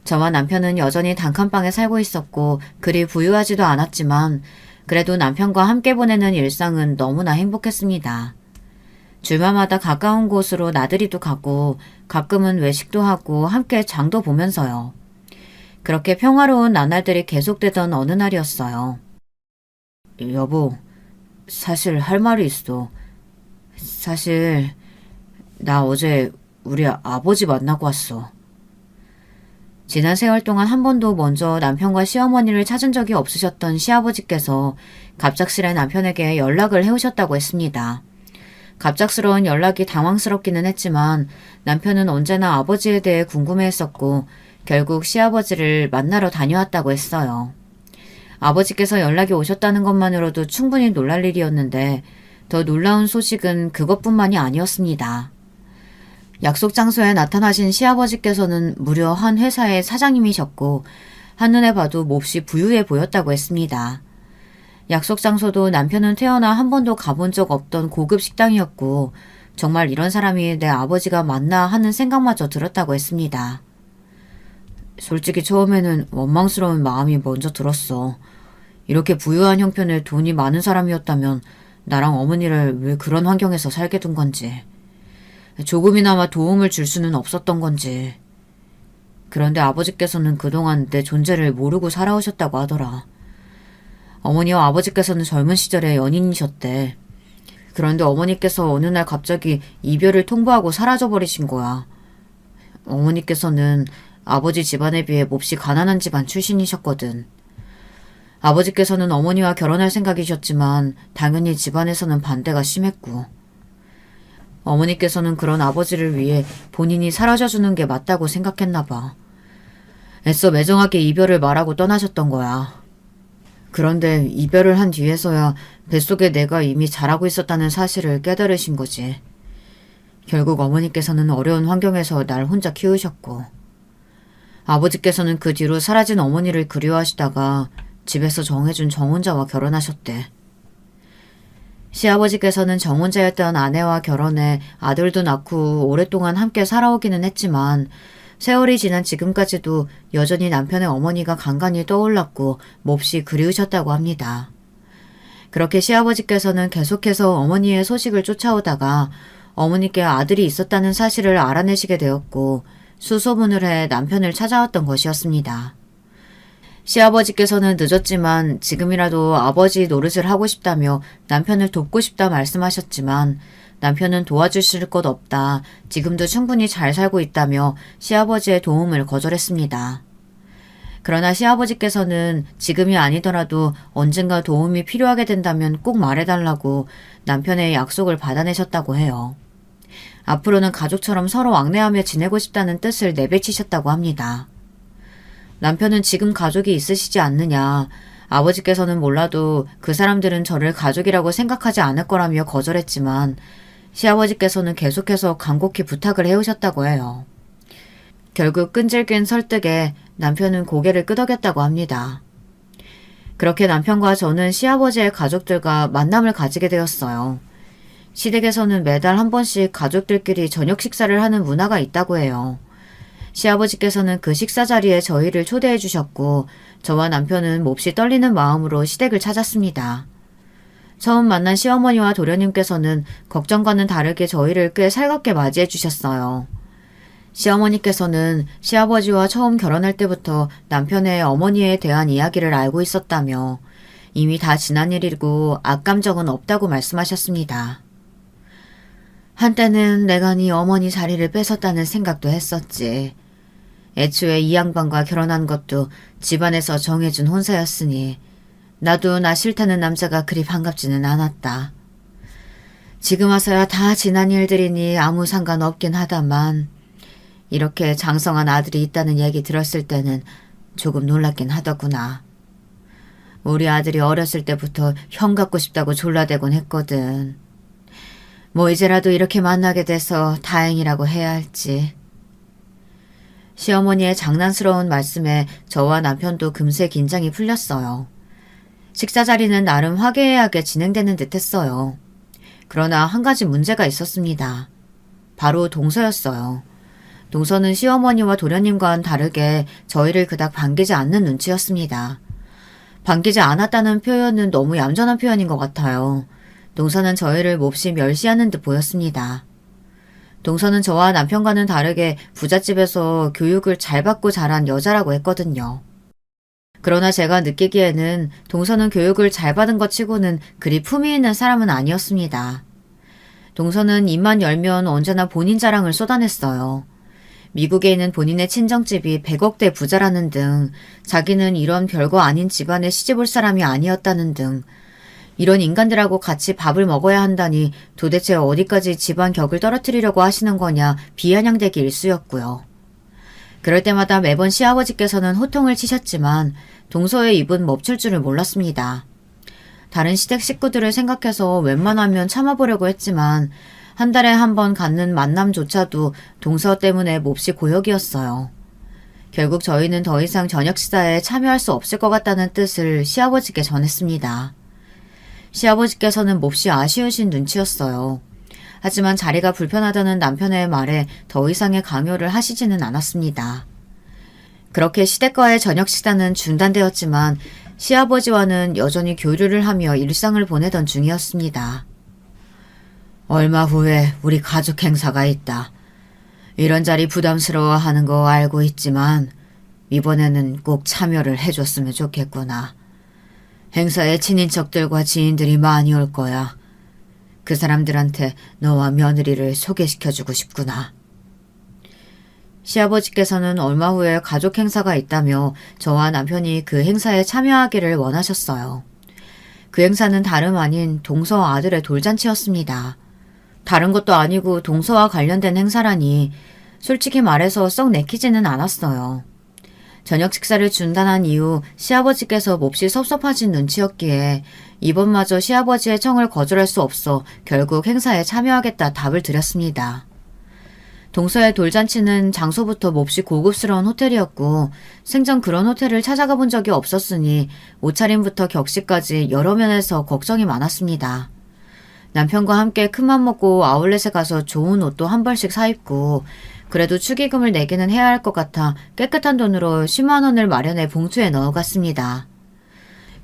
저와 남편은 여전히 단칸방에 살고 있었고 그리 부유하지도 않았지만 그래도 남편과 함께 보내는 일상은 너무나 행복했습니다. 주말마다 가까운 곳으로 나들이도 가고 가끔은 외식도 하고 함께 장도 보면서요. 그렇게 평화로운 나날들이 계속되던 어느 날이었어요. 여보, 사실 할 말이 있어. 사실 나 어제 우리 아버지 만나고 왔어. 지난 세월 동안 한 번도 먼저 남편과 시어머니를 찾은 적이 없으셨던 시아버지께서 갑작스레 남편에게 연락을 해오셨다고 했습니다. 갑작스러운 연락이 당황스럽기는 했지만 남편은 언제나 아버지에 대해 궁금해했었고 결국 시아버지를 만나러 다녀왔다고 했어요. 아버지께서 연락이 오셨다는 것만으로도 충분히 놀랄 일이었는데 더 놀라운 소식은 그것뿐만이 아니었습니다. 약속 장소에 나타나신 시아버지께서는 무려 한 회사의 사장님이셨고 한눈에 봐도 몹시 부유해 보였다고 했습니다. 약속 장소도 남편은 태어나 한 번도 가본 적 없던 고급 식당이었고 정말 이런 사람이 내 아버지가 맞나 하는 생각마저 들었다고 했습니다. 솔직히 처음에는 원망스러운 마음이 먼저 들었어. 이렇게 부유한 형편에 돈이 많은 사람이었다면 나랑 어머니를 왜 그런 환경에서 살게 둔 건지. 조금이나마 도움을 줄 수는 없었던 건지. 그런데 아버지께서는 그동안 내 존재를 모르고 살아오셨다고 하더라. 어머니와 아버지께서는 젊은 시절에 연인이셨대. 그런데 어머니께서 어느 날 갑자기 이별을 통보하고 사라져버리신 거야. 어머니께서는 아버지 집안에 비해 몹시 가난한 집안 출신이셨거든. 아버지께서는 어머니와 결혼할 생각이셨지만 당연히 집안에서는 반대가 심했고 어머니께서는 그런 아버지를 위해 본인이 사라져주는 게 맞다고 생각했나 봐. 애써 매정하게 이별을 말하고 떠나셨던 거야. 그런데 이별을 한 뒤에서야 뱃속에 내가 이미 자라고 있었다는 사실을 깨달으신 거지. 결국 어머니께서는 어려운 환경에서 날 혼자 키우셨고 아버지께서는 그 뒤로 사라진 어머니를 그리워하시다가 집에서 정해준 정혼자와 결혼하셨대. 시아버지께서는 정혼자였던 아내와 결혼해 아들도 낳고 오랫동안 함께 살아오기는 했지만 세월이 지난 지금까지도 여전히 남편의 어머니가 간간히 떠올랐고 몹시 그리우셨다고 합니다. 그렇게 시아버지께서는 계속해서 어머니의 소식을 쫓아오다가 어머니께 아들이 있었다는 사실을 알아내시게 되었고 수소문을 해 남편을 찾아왔던 것이었습니다. 시아버지께서는 늦었지만 지금이라도 아버지 노릇을 하고 싶다며 남편을 돕고 싶다 말씀하셨지만 남편은 도와주실 것 없다. 지금도 충분히 잘 살고 있다며 시아버지의 도움을 거절했습니다. 그러나 시아버지께서는 지금이 아니더라도 언젠가 도움이 필요하게 된다면 꼭 말해달라고 남편의 약속을 받아내셨다고 해요. 앞으로는 가족처럼 서로 왕래하며 지내고 싶다는 뜻을 내비치셨다고 합니다. 남편은 지금 가족이 있으시지 않느냐. 아버지께서는 몰라도 그 사람들은 저를 가족이라고 생각하지 않을 거라며 거절했지만 시아버지께서는 계속해서 간곡히 부탁을 해오셨다고 해요. 결국 끈질긴 설득에 남편은 고개를 끄덕였다고 합니다. 그렇게 남편과 저는 시아버지의 가족들과 만남을 가지게 되었어요. 시댁에서는 매달 한 번씩 가족들끼리 저녁 식사를 하는 문화가 있다고 해요. 시아버지께서는 그 식사 자리에 저희를 초대해 주셨고 저와 남편은 몹시 떨리는 마음으로 시댁을 찾았습니다. 처음 만난 시어머니와 도련님께서는 걱정과는 다르게 저희를 꽤 살갑게 맞이해 주셨어요. 시어머니께서는 시아버지와 처음 결혼할 때부터 남편의 어머니에 대한 이야기를 알고 있었다며 이미 다 지난 일이고 악감정은 없다고 말씀하셨습니다. 한때는 내가 네 어머니 자리를 뺏었다는 생각도 했었지. 애초에 이 양반과 결혼한 것도 집안에서 정해준 혼사였으니 나도 나 싫다는 남자가 그리 반갑지는 않았다. 지금 와서야 다 지난 일들이니 아무 상관없긴 하다만 이렇게 장성한 아들이 있다는 얘기 들었을 때는 조금 놀랍긴 하더구나. 우리 아들이 어렸을 때부터 형 갖고 싶다고 졸라대곤 했거든. 뭐 이제라도 이렇게 만나게 돼서 다행이라고 해야 할지. 시어머니의 장난스러운 말씀에 저와 남편도 금세 긴장이 풀렸어요. 식사 자리는 나름 화기애애하게 진행되는 듯 했어요. 그러나 한 가지 문제가 있었습니다. 바로 동서였어요. 동서는 시어머니와 도련님과는 다르게 저희를 그닥 반기지 않는 눈치였습니다. 반기지 않았다는 표현은 너무 얌전한 표현인 것 같아요. 동서는 저희를 몹시 멸시하는 듯 보였습니다. 동서는 저와 남편과는 다르게 부잣집에서 교육을 잘 받고 자란 여자라고 했거든요. 그러나 제가 느끼기에는 동서는 교육을 잘 받은 것 치고는 그리 품위 있는 사람은 아니었습니다. 동서는 입만 열면 언제나 본인 자랑을 쏟아냈어요. 미국에 있는 본인의 친정집이 100억대 부자라는 등 자기는 이런 별거 아닌 집안에 시집 올 사람이 아니었다는 등 이런 인간들하고 같이 밥을 먹어야 한다니 도대체 어디까지 집안 격을 떨어뜨리려고 하시는 거냐 비아냥대기 일쑤였고요. 그럴 때마다 매번 시아버지께서는 호통을 치셨지만 동서의 입은 멈출 줄을 몰랐습니다. 다른 시댁 식구들을 생각해서 웬만하면 참아보려고 했지만 한 달에 한 번 갖는 만남조차도 동서 때문에 몹시 고역이었어요. 결국 저희는 더 이상 저녁 식사에 참여할 수 없을 것 같다는 뜻을 시아버지께 전했습니다. 시아버지께서는 몹시 아쉬우신 눈치였어요. 하지만 자리가 불편하다는 남편의 말에 더 이상의 강요를 하시지는 않았습니다. 그렇게 시댁과의 저녁 식사는 중단되었지만 시아버지와는 여전히 교류를 하며 일상을 보내던 중이었습니다. 얼마 후에 우리 가족 행사가 있다. 이런 자리 부담스러워하는 거 알고 있지만 이번에는 꼭 참여를 해줬으면 좋겠구나. 행사에 친인척들과 지인들이 많이 올 거야. 그 사람들한테 너와 며느리를 소개시켜주고 싶구나. 시아버지께서는 얼마 후에 가족 행사가 있다며 저와 남편이 그 행사에 참여하기를 원하셨어요. 그 행사는 다름 아닌 동서 아들의 돌잔치였습니다. 다른 것도 아니고 동서와 관련된 행사라니 솔직히 말해서 썩 내키지는 않았어요. 저녁 식사를 중단한 이후 시아버지께서 몹시 섭섭하신 눈치였기에 이번마저 시아버지의 청을 거절할 수 없어 결국 행사에 참여하겠다 답을 드렸습니다. 동서의 돌잔치는 장소부터 몹시 고급스러운 호텔이었고 생전 그런 호텔을 찾아가 본 적이 없었으니 옷차림부터 격식까지 여러 면에서 걱정이 많았습니다. 남편과 함께 큰맘 먹고 아울렛에 가서 좋은 옷도 한 벌씩 사입고 그래도 축의금을 내기는 해야 할 것 같아 깨끗한 돈으로 10만 원을 마련해 봉투에 넣어갔습니다.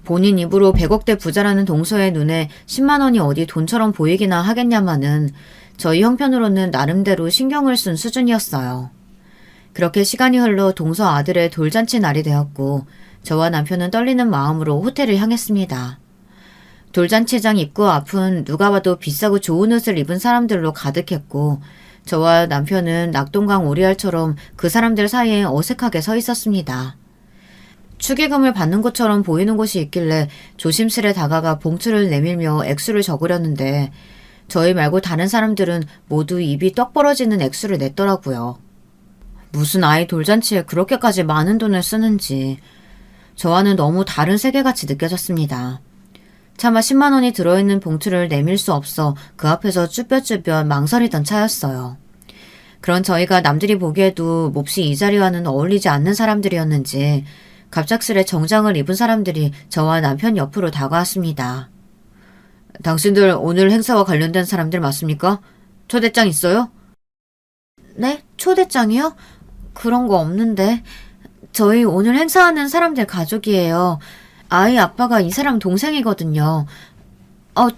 본인 입으로 100억대 부자라는 동서의 눈에 10만 원이 어디 돈처럼 보이기나 하겠냐마는 저희 형편으로는 나름대로 신경을 쓴 수준이었어요. 그렇게 시간이 흘러 동서 아들의 돌잔치 날이 되었고 저와 남편은 떨리는 마음으로 호텔을 향했습니다. 돌잔치장 입구 앞은 누가 봐도 비싸고 좋은 옷을 입은 사람들로 가득했고 저와 남편은 낙동강 오리알처럼 그 사람들 사이에 어색하게 서 있었습니다. 축의금을 받는 것처럼 보이는 곳이 있길래 조심스레 다가가 봉투를 내밀며 액수를 적으려는데 저희 말고 다른 사람들은 모두 입이 떡 벌어지는 액수를 냈더라고요. 무슨 아이 돌잔치에 그렇게까지 많은 돈을 쓰는지 저와는 너무 다른 세계같이 느껴졌습니다. 차마 10만 원이 들어있는 봉투를 내밀 수 없어 그 앞에서 쭈뼛쭈뼛 망설이던 차였어요. 그런 저희가 남들이 보기에도 몹시 이 자리와는 어울리지 않는 사람들이었는지 갑작스레 정장을 입은 사람들이 저와 남편 옆으로 다가왔습니다. 당신들 오늘 행사와 관련된 사람들 맞습니까? 초대장 있어요? 네? 초대장이요? 그런 거 없는데. 저희 오늘 행사하는 사람들 가족이에요. 아이 아빠가 이 사람 동생이거든요.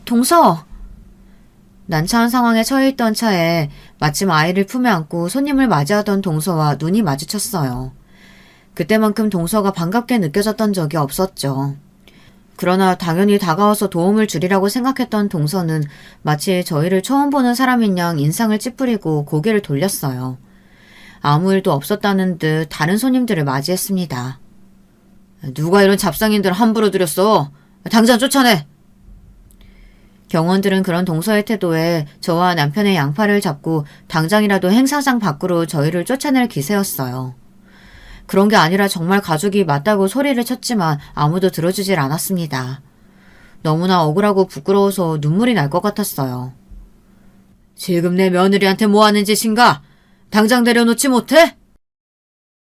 동서! 난처한 상황에 처해 있던 차에 마침 아이를 품에 안고 손님을 맞이하던 동서와 눈이 마주쳤어요. 그때만큼 동서가 반갑게 느껴졌던 적이 없었죠. 그러나 당연히 다가와서 도움을 주리라고 생각했던 동서는 마치 저희를 처음 보는 사람인 양 인상을 찌푸리고 고개를 돌렸어요. 아무 일도 없었다는 듯 다른 손님들을 맞이했습니다. 누가 이런 잡상인들 함부로 들였어? 당장 쫓아내! 경원들은 그런 동서의 태도에 저와 남편의 양팔을 잡고 당장이라도 행사장 밖으로 저희를 쫓아낼 기세였어요. 그런 게 아니라 정말 가족이 맞다고 소리를 쳤지만 아무도 들어주질 않았습니다. 너무나 억울하고 부끄러워서 눈물이 날 것 같았어요. 지금 내 며느리한테 뭐 하는 짓인가? 당장 내려놓지 못해?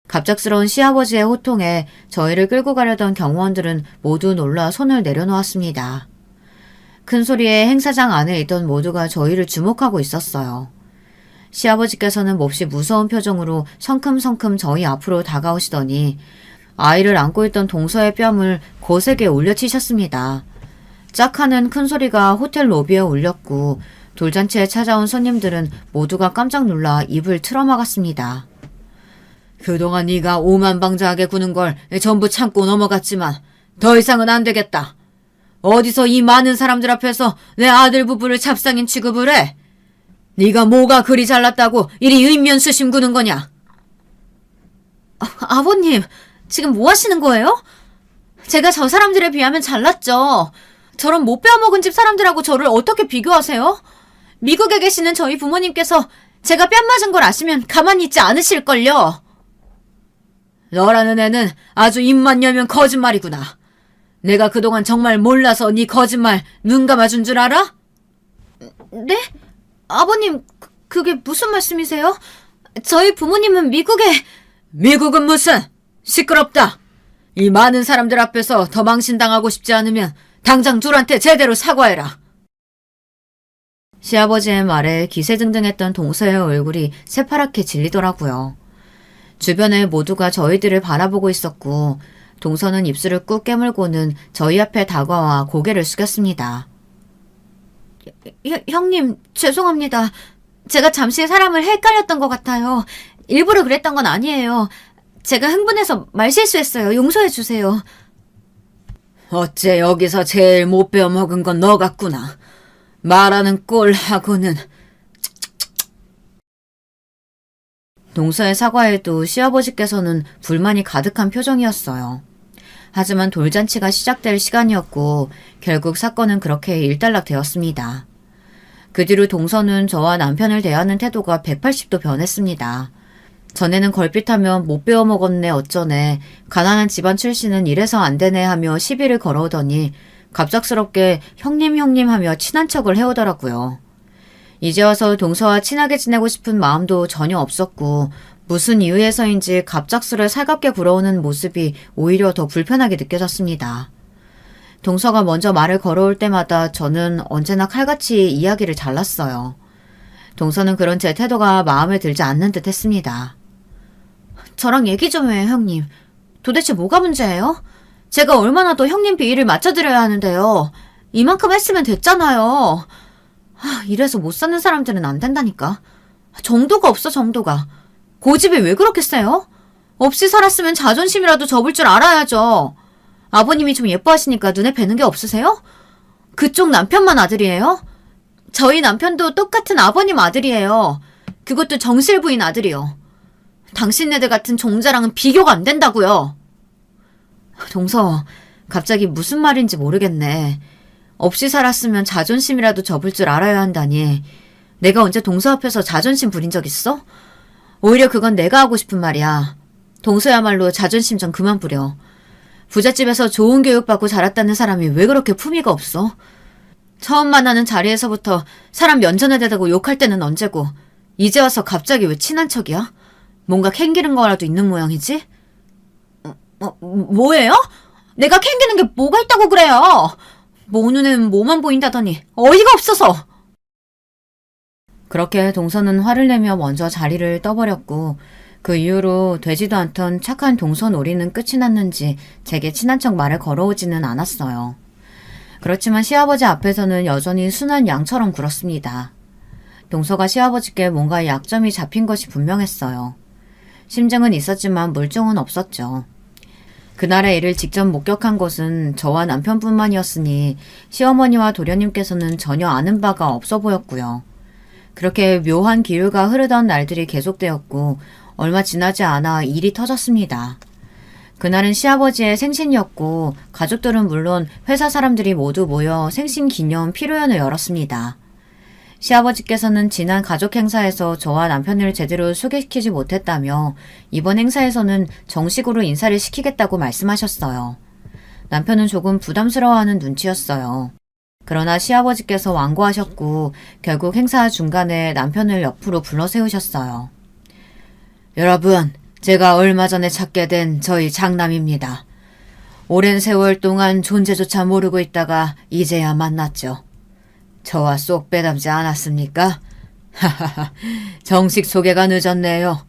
갑작스러운 시아버지의 호통에 저희를 끌고 가려던 경호원들은 모두 놀라 손을 내려놓았습니다. 큰 소리에 행사장 안에 있던 모두가 저희를 주목하고 있었어요. 시아버지께서는 몹시 무서운 표정으로 성큼성큼 저희 앞으로 다가오시더니 아이를 안고 있던 동서의 뺨을 거세게 올려치셨습니다. 짝 하는 큰 소리가 호텔 로비에 울렸고 돌잔치에 찾아온 손님들은 모두가 깜짝 놀라 입을 틀어막았습니다. 그동안 네가 오만방자하게 구는 걸 전부 참고 넘어갔지만 더 이상은 안 되겠다. 어디서 이 많은 사람들 앞에서 내 아들 부부를 잡상인 취급을 해? 네가 뭐가 그리 잘났다고 이리 인면수심 구는 거냐? 아버님, 지금 뭐 하시는 거예요? 제가 저 사람들에 비하면 잘났죠. 저런 못 빼어먹은 집 사람들하고 저를 어떻게 비교하세요? 미국에 계시는 저희 부모님께서 제가 뺨 맞은 걸 아시면 가만히 있지 않으실걸요. 너라는 애는 아주 입만 열면 거짓말이구나. 내가 그동안 정말 몰라서 네 거짓말 눈 감아준 줄 알아? 네? 아버님, 그게 무슨 말씀이세요? 저희 부모님은 미국은 무슨! 시끄럽다! 이 많은 사람들 앞에서 더 망신당하고 싶지 않으면 당장 둘한테 제대로 사과해라. 시아버지의 말에 기세등등했던 동서의 얼굴이 새파랗게 질리더라고요. 주변에 모두가 저희들을 바라보고 있었고 동서는 입술을 꾹 깨물고는 저희 앞에 다가와 고개를 숙였습니다. 형님, 죄송합니다. 제가 잠시 사람을 헷갈렸던 것 같아요. 일부러 그랬던 건 아니에요. 제가 흥분해서 말실수했어요. 용서해 주세요. 어째 여기서 제일 못 배워먹은 건 너 같구나. 말하는 꼴하고는. 동서의 사과에도 시아버지께서는 불만이 가득한 표정이었어요. 하지만 돌잔치가 시작될 시간이었고 결국 사건은 그렇게 일단락되었습니다. 그 뒤로 동서는 저와 남편을 대하는 태도가 180도 변했습니다. 전에는 걸핏하면 못 배워먹었네 어쩌네, 가난한 집안 출신은 이래서 안 되네 하며 시비를 걸어오더니 갑작스럽게 형님 하며 친한 척을 해오더라고요. 이제 와서 동서와 친하게 지내고 싶은 마음도 전혀 없었고 무슨 이유에서인지 갑작스레 살갑게 굴어오는 모습이 오히려 더 불편하게 느껴졌습니다. 동서가 먼저 말을 걸어올 때마다 저는 언제나 칼같이 이야기를 잘랐어요. 동서는 그런 제 태도가 마음에 들지 않는 듯 했습니다. 저랑 얘기 좀 해요, 형님. 도대체 뭐가 문제예요? 제가 얼마나 더 형님 비위를 맞춰드려야 하는데요. 이만큼 했으면 됐잖아요. 이래서 못 사는 사람들은 안 된다니까. 정도가 없어, 정도가. 고집이 왜 그렇게 세요? 없이 살았으면 자존심이라도 접을 줄 알아야죠. 아버님이 좀 예뻐하시니까 눈에 뵈는 게 없으세요? 그쪽 남편만 아들이에요? 저희 남편도 똑같은 아버님 아들이에요. 그것도 정실 부인 아들이요. 당신네들 같은 종자랑은 비교가 안 된다고요. 동서, 갑자기 무슨 말인지 모르겠네. 없이 살았으면 자존심이라도 접을 줄 알아야 한다니. 내가 언제 동서 앞에서 자존심 부린 적 있어? 오히려 그건 내가 하고 싶은 말이야. 동서야말로 자존심 좀 그만 부려. 부잣집에서 좋은 교육받고 자랐다는 사람이 왜 그렇게 품위가 없어? 처음 만나는 자리에서부터 사람 면전에 대다고 욕할 때는 언제고 이제 와서 갑자기 왜 친한 척이야? 뭔가 캥기는 거라도 있는 모양이지? 뭐예요? 내가 캥기는 게 뭐가 있다고 그래요? 모 눈에는 뭐만 보인다더니 어이가 없어서. 그렇게 동서는 화를 내며 먼저 자리를 떠버렸고 그 이후로 되지도 않던 착한 동서 놀이는 끝이 났는지 제게 친한 척 말을 걸어오지는 않았어요. 그렇지만 시아버지 앞에서는 여전히 순한 양처럼 굴었습니다. 동서가 시아버지께 뭔가 약점이 잡힌 것이 분명했어요. 심증은 있었지만 물증은 없었죠. 그날의 일을 직접 목격한 것은 저와 남편뿐만이었으니 시어머니와 도련님께서는 전혀 아는 바가 없어 보였고요. 그렇게 묘한 기류가 흐르던 날들이 계속되었고 얼마 지나지 않아 일이 터졌습니다. 그날은 시아버지의 생신이었고 가족들은 물론 회사 사람들이 모두 모여 생신 기념 피로연을 열었습니다. 시아버지께서는 지난 가족 행사에서 저와 남편을 제대로 소개시키지 못했다며 이번 행사에서는 정식으로 인사를 시키겠다고 말씀하셨어요. 남편은 조금 부담스러워하는 눈치였어요. 그러나 시아버지께서 완고하셨고 결국 행사 중간에 남편을 옆으로 불러 세우셨어요. 여러분, 제가 얼마 전에 찾게 된 저희 장남입니다. 오랜 세월 동안 존재조차 모르고 있다가 이제야 만났죠. 저와 쏙 빼닮지 않았습니까? 하하하, 정식 소개가 늦었네요.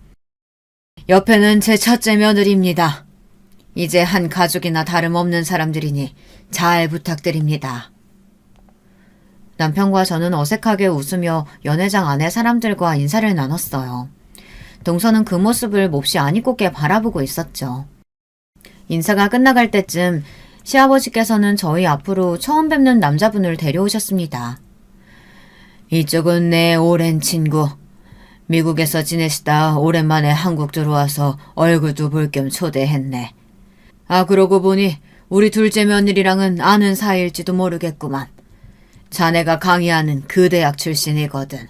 옆에는 제 첫째 며느리입니다. 이제 한 가족이나 다름없는 사람들이니 잘 부탁드립니다. 남편과 저는 어색하게 웃으며 연회장 안의 사람들과 인사를 나눴어요. 동서는 그 모습을 몹시 안입고게 바라보고 있었죠. 인사가 끝나갈 때쯤 시아버지께서는 저희 앞으로 처음 뵙는 남자분을 데려오셨습니다. 이쪽은 내 오랜 친구. 미국에서 지내시다 오랜만에 한국 들어와서 얼굴도 볼 겸 초대했네. 아, 그러고 보니 우리 둘째 며느리랑은 아는 사이일지도 모르겠구만. 자네가 강의하는 그 대학 출신이거든.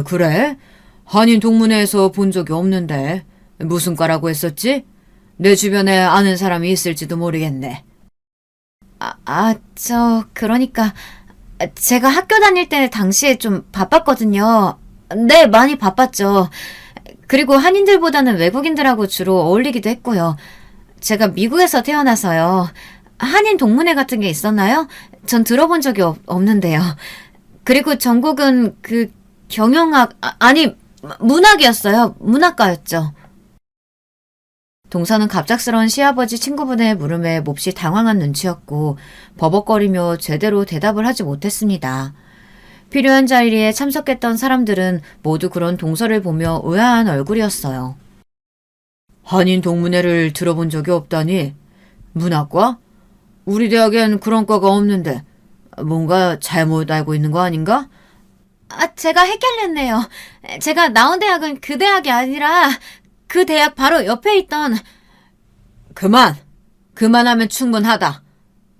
그래? 한인 동문회에서 본 적이 없는데 무슨 과라고 했었지? 내 주변에 아는 사람이 있을지도 모르겠네. 그러니까 제가 학교 다닐 때 당시에 좀 바빴거든요. 네, 많이 바빴죠. 그리고 한인들보다는 외국인들하고 주로 어울리기도 했고요. 제가 미국에서 태어나서요. 한인 동문회 같은 게 있었나요? 전 들어본 적이 없는데요. 그리고 전공은 경영학, 문학이었어요. 문학과였죠. 동서는 갑작스러운 시아버지 친구분의 물음에 몹시 당황한 눈치였고 버벅거리며 제대로 대답을 하지 못했습니다. 필요한 자리에 참석했던 사람들은 모두 그런 동서를 보며 의아한 얼굴이었어요. 한인 동문회를 들어본 적이 없다니? 문학과? 우리 대학엔 그런 과가 없는데 뭔가 잘못 알고 있는 거 아닌가? 제가 헷갈렸네요. 제가 나온 대학은 그 대학이 아니라 그 대학 바로 옆에 있던... 그만하면 충분하다.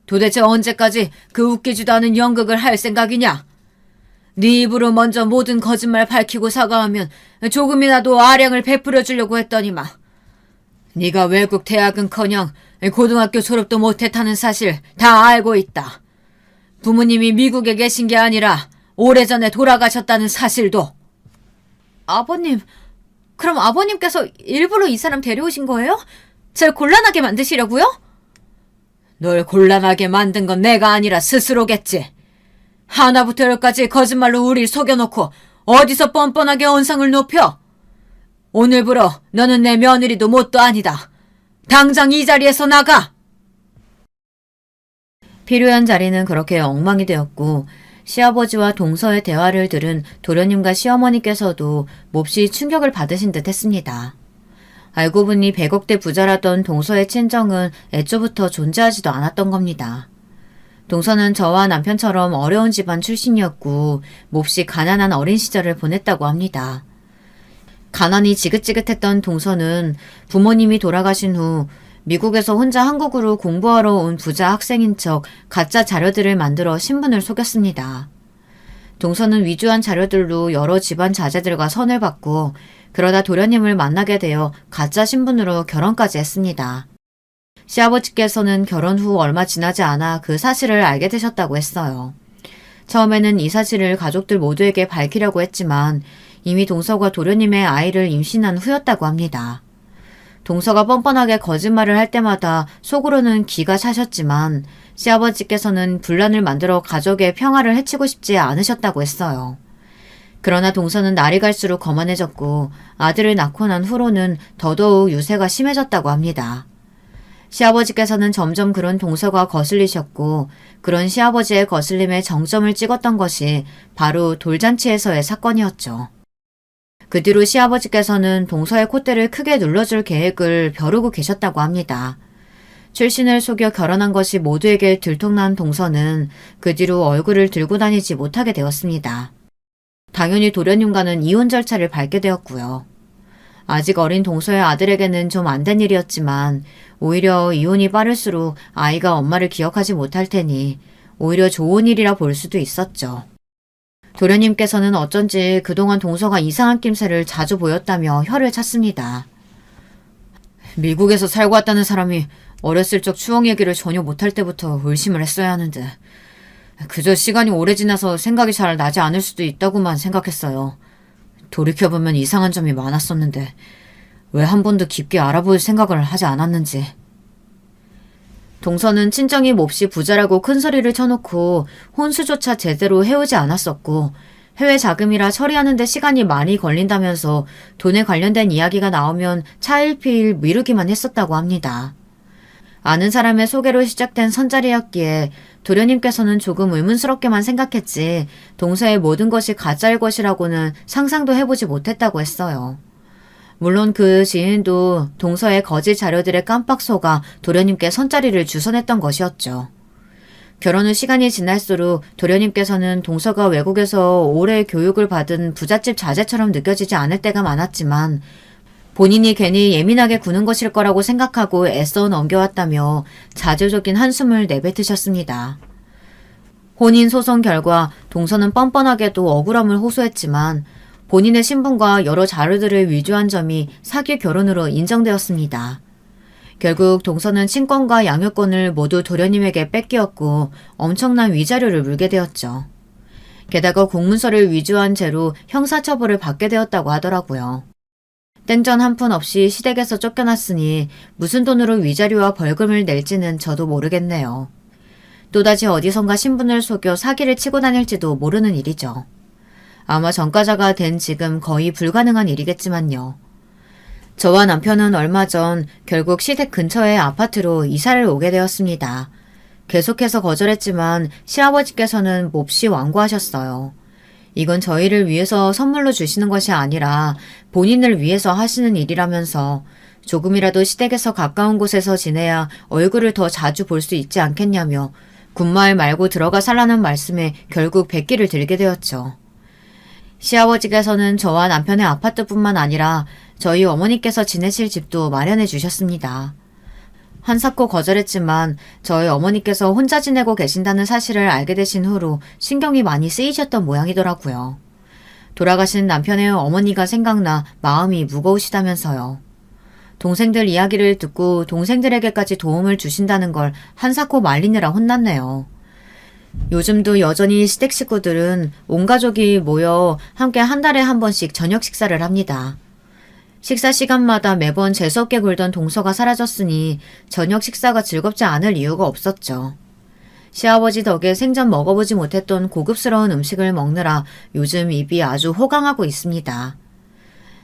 도대체 언제까지 그 웃기지도 않은 연극을 할 생각이냐? 네 입으로 먼저 모든 거짓말 밝히고 사과하면 조금이라도 아량을 베풀어 주려고 했더니만. 네가 외국 대학은커녕 고등학교 졸업도 못했다는 사실 다 알고 있다. 부모님이 미국에 계신 게 아니라 오래전에 돌아가셨다는 사실도. 아버님... 그럼 아버님께서 일부러 이 사람 데려오신 거예요? 절 곤란하게 만드시려고요? 널 곤란하게 만든 건 내가 아니라 스스로겠지. 하나부터 열까지 거짓말로 우릴 속여놓고 어디서 뻔뻔하게 언성을 높여? 오늘부로 너는 내 며느리도 뭣도 아니다. 당장 이 자리에서 나가! 필요한 자리는 그렇게 엉망이 되었고 시아버지와 동서의 대화를 들은 도련님과 시어머니께서도 몹시 충격을 받으신 듯 했습니다. 알고 보니 100억대 부자라던 동서의 친정은 애초부터 존재하지도 않았던 겁니다. 동서는 저와 남편처럼 어려운 집안 출신이었고 몹시 가난한 어린 시절을 보냈다고 합니다. 가난이 지긋지긋했던 동서는 부모님이 돌아가신 후 미국에서 혼자 한국으로 공부하러 온 부자 학생인 척 가짜 자료들을 만들어 신분을 속였습니다. 동서는 위조한 자료들로 여러 집안 자제들과 선을 받고 그러다 도련님을 만나게 되어 가짜 신분으로 결혼까지 했습니다. 시아버지께서는 결혼 후 얼마 지나지 않아 그 사실을 알게 되셨다고 했어요. 처음에는 이 사실을 가족들 모두에게 밝히려고 했지만 이미 동서가 도련님의 아이를 임신한 후였다고 합니다. 동서가 뻔뻔하게 거짓말을 할 때마다 속으로는 기가 차셨지만 시아버지께서는 분란을 만들어 가족의 평화를 해치고 싶지 않으셨다고 했어요. 그러나 동서는 날이 갈수록 거만해졌고 아들을 낳고 난 후로는 더더욱 유세가 심해졌다고 합니다. 시아버지께서는 점점 그런 동서가 거슬리셨고 그런 시아버지의 거슬림에 정점을 찍었던 것이 바로 돌잔치에서의 사건이었죠. 그 뒤로 시아버지께서는 동서의 콧대를 크게 눌러줄 계획을 벼르고 계셨다고 합니다. 출신을 속여 결혼한 것이 모두에게 들통난 동서는 그 뒤로 얼굴을 들고 다니지 못하게 되었습니다. 당연히 도련님과는 이혼 절차를 밟게 되었고요. 아직 어린 동서의 아들에게는 좀 안 된 일이었지만 오히려 이혼이 빠를수록 아이가 엄마를 기억하지 못할 테니 오히려 좋은 일이라 볼 수도 있었죠. 도련님께서는 어쩐지 그동안 동서가 이상한 낌새를 자주 보였다며 혀를 찼습니다. 미국에서 살고 왔다는 사람이 어렸을 적 추억 얘기를 전혀 못할 때부터 의심을 했어야 하는데 그저 시간이 오래 지나서 생각이 잘 나지 않을 수도 있다고만 생각했어요. 돌이켜보면 이상한 점이 많았었는데 왜 한 번도 깊게 알아볼 생각을 하지 않았는지. 동서는 친정이 몹시 부자라고 큰소리를 쳐놓고 혼수조차 제대로 해오지 않았었고 해외 자금이라 처리하는 데 시간이 많이 걸린다면서 돈에 관련된 이야기가 나오면 차일피일 미루기만 했었다고 합니다. 아는 사람의 소개로 시작된 선자리였기에 도련님께서는 조금 의문스럽게만 생각했지 동서의 모든 것이 가짜일 것이라고는 상상도 해보지 못했다고 했어요. 물론 그 지인도 동서의 거짓 자료들에 깜빡 속아 도련님께 선자리를 주선했던 것이었죠. 결혼 후 시간이 지날수록 도련님께서는 동서가 외국에서 오래 교육을 받은 부잣집 자제처럼 느껴지지 않을 때가 많았지만 본인이 괜히 예민하게 구는 것일 거라고 생각하고 애써 넘겨왔다며 자조적인 한숨을 내뱉으셨습니다. 혼인소송 결과 동서는 뻔뻔하게도 억울함을 호소했지만 본인의 신분과 여러 자료들을 위조한 점이 사기 결혼으로 인정되었습니다. 결국 동서는 친권과 양육권을 모두 도련님에게 뺏기었고 엄청난 위자료를 물게 되었죠. 게다가 공문서를 위조한 죄로 형사처벌을 받게 되었다고 하더라고요. 땡전 한 푼 없이 시댁에서 쫓겨났으니 무슨 돈으로 위자료와 벌금을 낼지는 저도 모르겠네요. 또다시 어디선가 신분을 속여 사기를 치고 다닐지도 모르는 일이죠. 아마 전과자가 된 지금 거의 불가능한 일이겠지만요. 저와 남편은 얼마 전 결국 시댁 근처의 아파트로 이사를 오게 되었습니다. 계속해서 거절했지만 시아버지께서는 몹시 완고하셨어요. 이건 저희를 위해서 선물로 주시는 것이 아니라 본인을 위해서 하시는 일이라면서 조금이라도 시댁에서 가까운 곳에서 지내야 얼굴을 더 자주 볼 수 있지 않겠냐며 군마을 말고 들어가 살라는 말씀에 결국 백기를 들게 되었죠. 시아버지께서는 저와 남편의 아파트뿐만 아니라 저희 어머니께서 지내실 집도 마련해 주셨습니다. 한사코 거절했지만 저희 어머니께서 혼자 지내고 계신다는 사실을 알게 되신 후로 신경이 많이 쓰이셨던 모양이더라고요. 돌아가신 남편의 어머니가 생각나 마음이 무거우시다면서요. 동생들 이야기를 듣고 동생들에게까지 도움을 주신다는 걸 한사코 말리느라 혼났네요. 요즘도 여전히 시댁 식구들은 온 가족이 모여 함께 한 달에 한 번씩 저녁 식사를 합니다. 식사 시간마다 매번 재수없게 굴던 동서가 사라졌으니 저녁 식사가 즐겁지 않을 이유가 없었죠. 시아버지 덕에 생전 먹어보지 못했던 고급스러운 음식을 먹느라 요즘 입이 아주 호강하고 있습니다.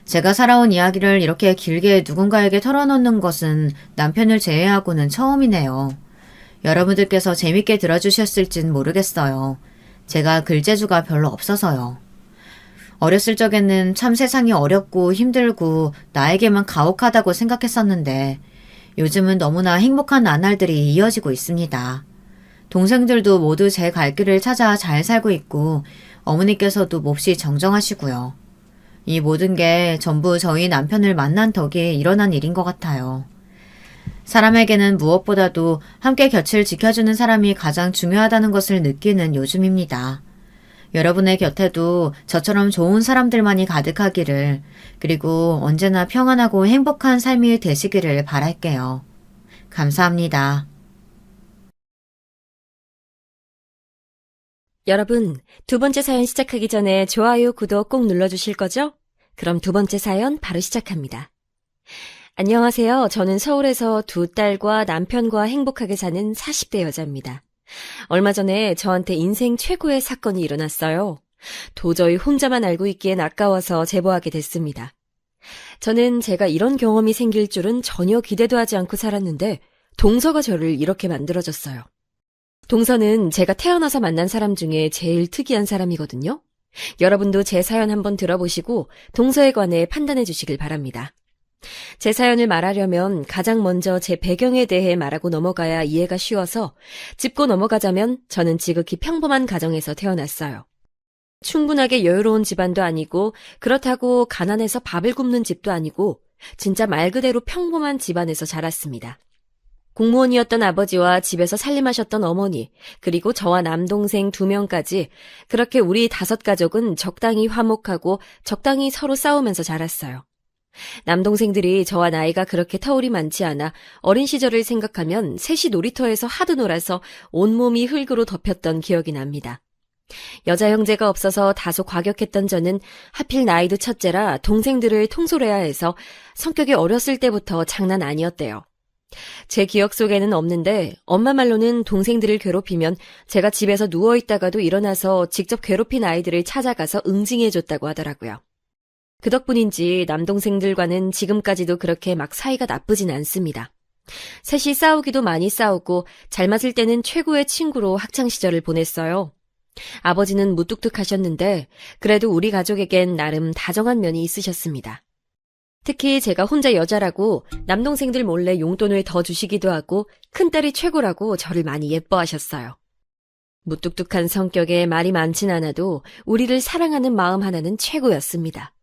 제가 살아온 이야기를 이렇게 길게 누군가에게 털어놓는 것은 남편을 제외하고는 처음이네요. 여러분들께서 재밌게 들어주셨을진 모르겠어요. 제가 글재주가 별로 없어서요. 어렸을 적에는 참 세상이 어렵고 힘들고 나에게만 가혹하다고 생각했었는데 요즘은 너무나 행복한 나날들이 이어지고 있습니다. 동생들도 모두 제 갈 길을 찾아 잘 살고 있고 어머니께서도 몹시 정정하시고요. 이 모든 게 전부 저희 남편을 만난 덕에 일어난 일인 것 같아요. 사람에게는 무엇보다도 함께 곁을 지켜주는 사람이 가장 중요하다는 것을 느끼는 요즘입니다. 여러분의 곁에도 저처럼 좋은 사람들만이 가득하기를, 그리고 언제나 평안하고 행복한 삶이 되시기를 바랄게요. 감사합니다. 여러분, 두 번째 사연 시작하기 전에 좋아요, 구독 꼭 눌러주실 거죠? 그럼 두 번째 사연 바로 시작합니다. 안녕하세요. 저는 서울에서 두 딸과 남편과 행복하게 사는 40대 여자입니다. 얼마 전에 저한테 인생 최고의 사건이 일어났어요. 도저히 혼자만 알고 있기엔 아까워서 제보하게 됐습니다. 저는 제가 이런 경험이 생길 줄은 전혀 기대도 하지 않고 살았는데 동서가 저를 이렇게 만들어줬어요. 동서는 제가 태어나서 만난 사람 중에 제일 특이한 사람이거든요. 여러분도 제 사연 한번 들어보시고 동서에 관해 판단해 주시길 바랍니다. 제 사연을 말하려면 가장 먼저 제 배경에 대해 말하고 넘어가야 이해가 쉬워서 짚고 넘어가자면 저는 지극히 평범한 가정에서 태어났어요. 충분하게 여유로운 집안도 아니고 그렇다고 가난해서 밥을 굶는 집도 아니고 진짜 말 그대로 평범한 집안에서 자랐습니다. 공무원이었던 아버지와 집에서 살림하셨던 어머니, 그리고 저와 남동생 2명까지 그렇게 우리 5가족은 적당히 화목하고 적당히 서로 싸우면서 자랐어요. 남동생들이 저와 나이가 그렇게 터울이 많지 않아 어린 시절을 생각하면 셋이 놀이터에서 하도 놀아서 온몸이 흙으로 덮였던 기억이 납니다. 여자 형제가 없어서 다소 과격했던 저는 하필 나이도 첫째라 동생들을 통솔해야 해서 성격이 어렸을 때부터 장난 아니었대요. 제 기억 속에는 없는데 엄마 말로는 동생들을 괴롭히면 제가 집에서 누워있다가도 일어나서 직접 괴롭힌 아이들을 찾아가서 응징해줬다고 하더라고요. 그 덕분인지 남동생들과는 지금까지도 그렇게 막 사이가 나쁘진 않습니다. 셋이 싸우기도 많이 싸우고 잘 맞을 때는 최고의 친구로 학창시절을 보냈어요. 아버지는 무뚝뚝하셨는데 그래도 우리 가족에겐 나름 다정한 면이 있으셨습니다. 특히 제가 혼자 여자라고 남동생들 몰래 용돈을 더 주시기도 하고 큰딸이 최고라고 저를 많이 예뻐하셨어요. 무뚝뚝한 성격에 말이 많진 않아도 우리를 사랑하는 마음 하나는 최고였습니다.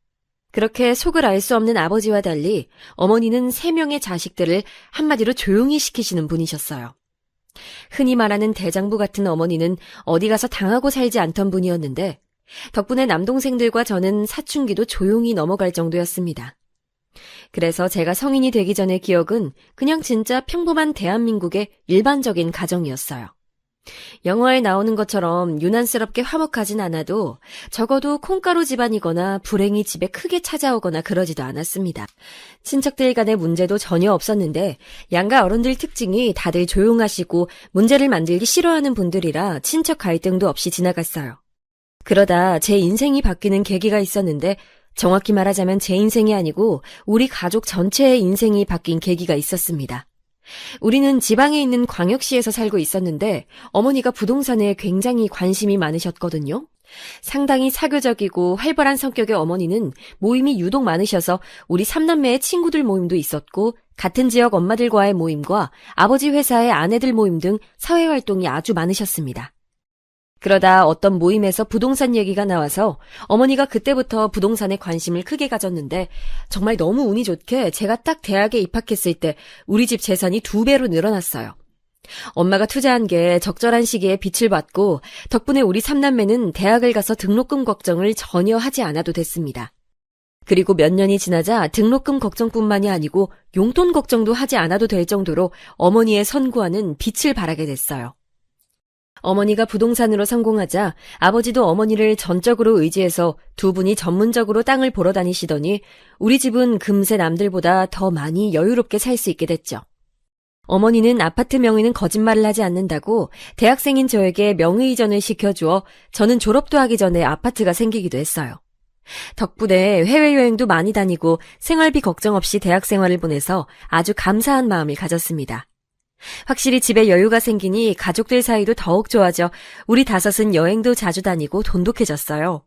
그렇게 속을 알 수 없는 아버지와 달리 어머니는 3명의 자식들을 한마디로 조용히 시키시는 분이셨어요. 흔히 말하는 대장부 같은 어머니는 어디 가서 당하고 살지 않던 분이었는데 덕분에 남동생들과 저는 사춘기도 조용히 넘어갈 정도였습니다. 그래서 제가 성인이 되기 전의 기억은 그냥 진짜 평범한 대한민국의 일반적인 가정이었어요. 영화에 나오는 것처럼 유난스럽게 화목하진 않아도 적어도 콩가루 집안이거나 불행이 집에 크게 찾아오거나 그러지도 않았습니다. 친척들 간의 문제도 전혀 없었는데 양가 어른들 특징이 다들 조용하시고 문제를 만들기 싫어하는 분들이라 친척 갈등도 없이 지나갔어요. 그러다 제 인생이 바뀌는 계기가 있었는데 정확히 말하자면 제 인생이 아니고 우리 가족 전체의 인생이 바뀐 계기가 있었습니다. 우리는 지방에 있는 광역시에서 살고 있었는데 어머니가 부동산에 굉장히 관심이 많으셨거든요. 상당히 사교적이고 활발한 성격의 어머니는 모임이 유독 많으셔서 우리 3남매의 친구들 모임도 있었고 같은 지역 엄마들과의 모임과 아버지 회사의 아내들 모임 등 사회활동이 아주 많으셨습니다. 그러다 어떤 모임에서 부동산 얘기가 나와서 어머니가 그때부터 부동산에 관심을 크게 가졌는데 정말 너무 운이 좋게 제가 딱 대학에 입학했을 때 우리 집 재산이 2배로 늘어났어요. 엄마가 투자한 게 적절한 시기에 빛을 받고 덕분에 우리 3남매는 대학을 가서 등록금 걱정을 전혀 하지 않아도 됐습니다. 그리고 몇 년이 지나자 등록금 걱정뿐만이 아니고 용돈 걱정도 하지 않아도 될 정도로 어머니의 선구안은 빛을 발하게 됐어요. 어머니가 부동산으로 성공하자 아버지도 어머니를 전적으로 의지해서 두 분이 전문적으로 땅을 보러 다니시더니 우리 집은 금세 남들보다 더 많이 여유롭게 살 수 있게 됐죠. 어머니는 아파트 명의는 거짓말을 하지 않는다고 대학생인 저에게 명의 이전을 시켜주어 저는 졸업도 하기 전에 아파트가 생기기도 했어요. 덕분에 해외여행도 많이 다니고 생활비 걱정 없이 대학 생활을 보내서 아주 감사한 마음을 가졌습니다. 확실히 집에 여유가 생기니 가족들 사이도 더욱 좋아져 우리 5은 여행도 자주 다니고 돈독해졌어요.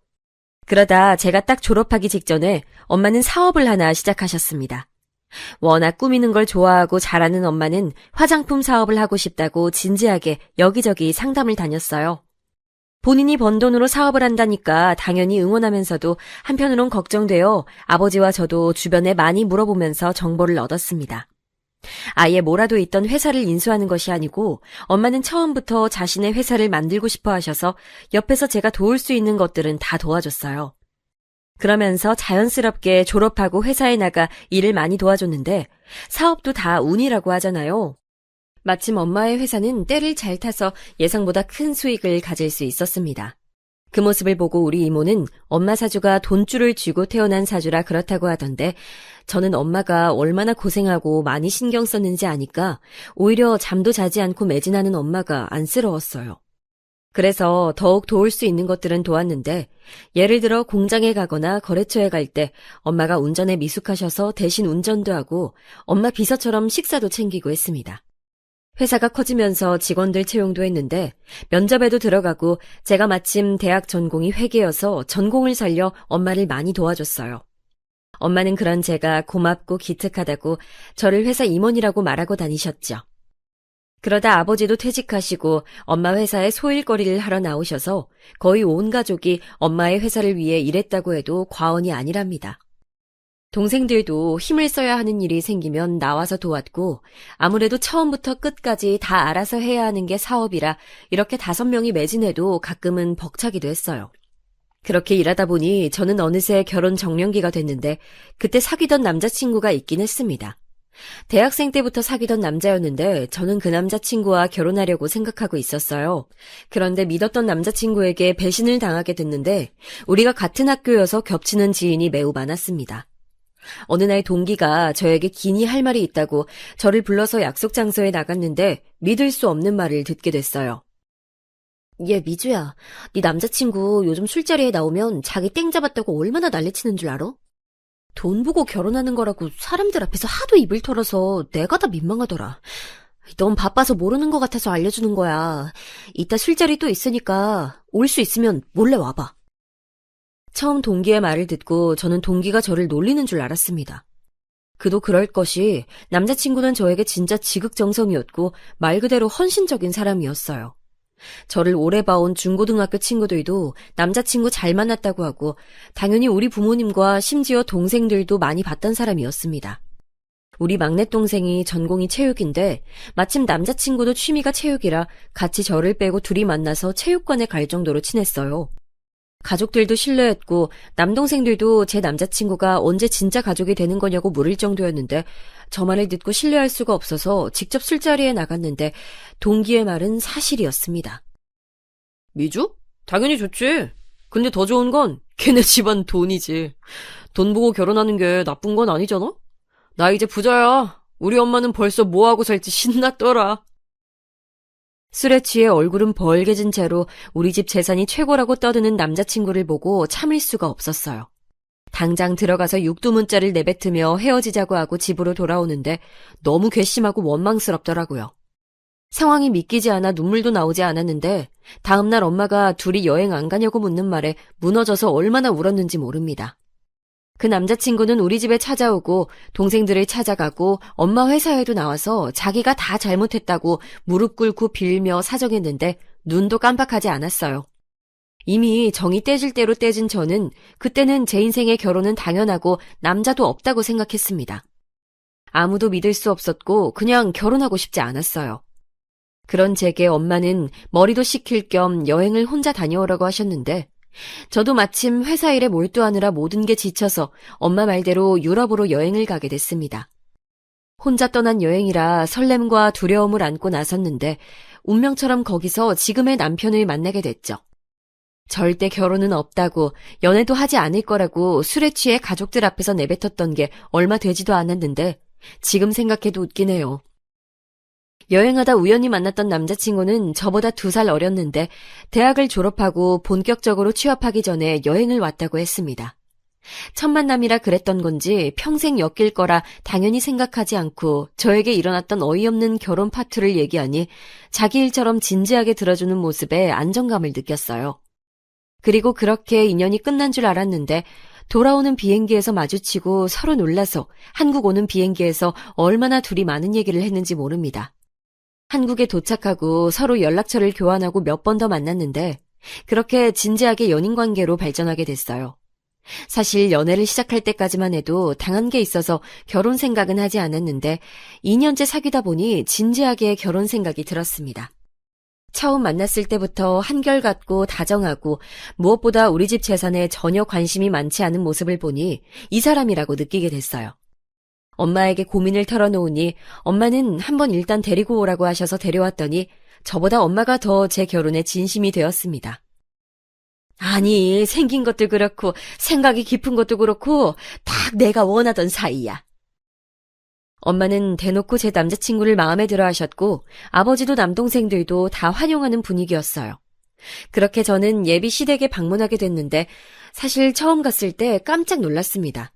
그러다 제가 딱 졸업하기 직전에 엄마는 사업을 하나 시작하셨습니다. 워낙 꾸미는 걸 좋아하고 잘하는 엄마는 화장품 사업을 하고 싶다고 진지하게 여기저기 상담을 다녔어요. 본인이 번 돈으로 사업을 한다니까 당연히 응원하면서도 한편으론 걱정되어 아버지와 저도 주변에 많이 물어보면서 정보를 얻었습니다. 아예 뭐라도 있던 회사를 인수하는 것이 아니고 엄마는 처음부터 자신의 회사를 만들고 싶어 하셔서 옆에서 제가 도울 수 있는 것들은 다 도와줬어요. 그러면서 자연스럽게 졸업하고 회사에 나가 일을 많이 도와줬는데 사업도 다 운이라고 하잖아요. 마침 엄마의 회사는 때를 잘 타서 예상보다 큰 수익을 가질 수 있었습니다. 그 모습을 보고 우리 이모는 엄마 사주가 돈줄을 쥐고 태어난 사주라 그렇다고 하던데 저는 엄마가 얼마나 고생하고 많이 신경 썼는지 아니까 오히려 잠도 자지 않고 매진하는 엄마가 안쓰러웠어요. 그래서 더욱 도울 수 있는 것들은 도왔는데 예를 들어 공장에 가거나 거래처에 갈 때 엄마가 운전에 미숙하셔서 대신 운전도 하고 엄마 비서처럼 식사도 챙기고 했습니다. 회사가 커지면서 직원들 채용도 했는데 면접에도 들어가고 제가 마침 대학 전공이 회계여서 전공을 살려 엄마를 많이 도와줬어요. 엄마는 그런 제가 고맙고 기특하다고 저를 회사 임원이라고 말하고 다니셨죠. 그러다 아버지도 퇴직하시고 엄마 회사에 소일거리를 하러 나오셔서 거의 온 가족이 엄마의 회사를 위해 일했다고 해도 과언이 아니랍니다. 동생들도 힘을 써야 하는 일이 생기면 나와서 도왔고 아무래도 처음부터 끝까지 다 알아서 해야 하는 게 사업이라 이렇게 5명이 매진해도 가끔은 벅차기도 했어요. 그렇게 일하다 보니 저는 어느새 결혼 정년기가 됐는데 그때 사귀던 남자친구가 있긴 했습니다. 대학생 때부터 사귀던 남자였는데 저는 그 남자친구와 결혼하려고 생각하고 있었어요. 그런데 믿었던 남자친구에게 배신을 당하게 됐는데 우리가 같은 학교여서 겹치는 지인이 매우 많았습니다. 어느 날 동기가 저에게 기니 할 말이 있다고 저를 불러서 약속 장소에 나갔는데 믿을 수 없는 말을 듣게 됐어요. 얘 미주야, 네 남자친구 요즘 술자리에 나오면 자기 땡 잡았다고 얼마나 난리치는 줄 알아? 돈 보고 결혼하는 거라고 사람들 앞에서 하도 입을 털어서 내가 다 민망하더라. 넌 바빠서 모르는 것 같아서 알려주는 거야. 이따 술자리 또 있으니까 올 수 있으면 몰래 와봐. 처음 동기의 말을 듣고 저는 동기가 저를 놀리는 줄 알았습니다. 그도 그럴 것이 남자친구는 저에게 진짜 지극정성이었고 말 그대로 헌신적인 사람이었어요. 저를 오래 봐온 중고등학교 친구들도 남자친구 잘 만났다고 하고 당연히 우리 부모님과 심지어 동생들도 많이 봤던 사람이었습니다. 우리 막내 동생이 전공이 체육인데 마침 남자친구도 취미가 체육이라 같이 저를 빼고 둘이 만나서 체육관에 갈 정도로 친했어요. 가족들도 신뢰했고 남동생들도 제 남자친구가 언제 진짜 가족이 되는 거냐고 물을 정도였는데 저 말을 듣고 신뢰할 수가 없어서 직접 술자리에 나갔는데 동기의 말은 사실이었습니다. 미주? 당연히 좋지. 근데 더 좋은 건 걔네 집안 돈이지. 돈 보고 결혼하는 게 나쁜 건 아니잖아? 나 이제 부자야. 우리 엄마는 벌써 뭐하고 살지 신났더라. 술에 취해 얼굴은 벌게진 채로 우리 집 재산이 최고라고 떠드는 남자친구를 보고 참을 수가 없었어요. 당장 들어가서 육두문자를 내뱉으며 헤어지자고 하고 집으로 돌아오는데 너무 괘씸하고 원망스럽더라고요. 상황이 믿기지 않아 눈물도 나오지 않았는데 다음날 엄마가 둘이 여행 안 가냐고 묻는 말에 무너져서 얼마나 울었는지 모릅니다. 그 남자친구는 우리 집에 찾아오고 동생들을 찾아가고 엄마 회사에도 나와서 자기가 다 잘못했다고 무릎 꿇고 빌며 사정했는데 눈도 깜빡하지 않았어요. 이미 정이 떼질 대로 떼진 저는 그때는 제 인생의 결혼은 당연하고 남자도 없다고 생각했습니다. 아무도 믿을 수 없었고 그냥 결혼하고 싶지 않았어요. 그런 제게 엄마는 머리도 식힐 겸 여행을 혼자 다녀오라고 하셨는데 저도 마침 회사 일에 몰두하느라 모든 게 지쳐서 엄마 말대로 유럽으로 여행을 가게 됐습니다. 혼자 떠난 여행이라 설렘과 두려움을 안고 나섰는데 운명처럼 거기서 지금의 남편을 만나게 됐죠. 절대 결혼은 없다고 연애도 하지 않을 거라고 술에 취해 가족들 앞에서 내뱉었던 게 얼마 되지도 않았는데 지금 생각해도 웃기네요. 여행하다 우연히 만났던 남자친구는 저보다 2살 어렸는데 대학을 졸업하고 본격적으로 취업하기 전에 여행을 왔다고 했습니다. 첫 만남이라 그랬던 건지 평생 엮일 거라 당연히 생각하지 않고 저에게 일어났던 어이없는 결혼 파투를 얘기하니 자기 일처럼 진지하게 들어주는 모습에 안정감을 느꼈어요. 그리고 그렇게 인연이 끝난 줄 알았는데 돌아오는 비행기에서 마주치고 서로 놀라서 한국 오는 비행기에서 얼마나 둘이 많은 얘기를 했는지 모릅니다. 한국에 도착하고 서로 연락처를 교환하고 몇 번 더 만났는데 그렇게 진지하게 연인 관계로 발전하게 됐어요. 사실 연애를 시작할 때까지만 해도 당한 게 있어서 결혼 생각은 하지 않았는데 2년째 사귀다 보니 진지하게 결혼 생각이 들었습니다. 처음 만났을 때부터 한결같고 다정하고 무엇보다 우리 집 재산에 전혀 관심이 많지 않은 모습을 보니 이 사람이라고 느끼게 됐어요. 엄마에게 고민을 털어놓으니 엄마는 한번 일단 데리고 오라고 하셔서 데려왔더니 저보다 엄마가 더 제 결혼에 진심이 되었습니다. 아니, 생긴 것도 그렇고 생각이 깊은 것도 그렇고 딱 내가 원하던 사이야. 엄마는 대놓고 제 남자친구를 마음에 들어 하셨고 아버지도 남동생들도 다 환영하는 분위기였어요. 그렇게 저는 예비 시댁에 방문하게 됐는데 사실 처음 갔을 때 깜짝 놀랐습니다.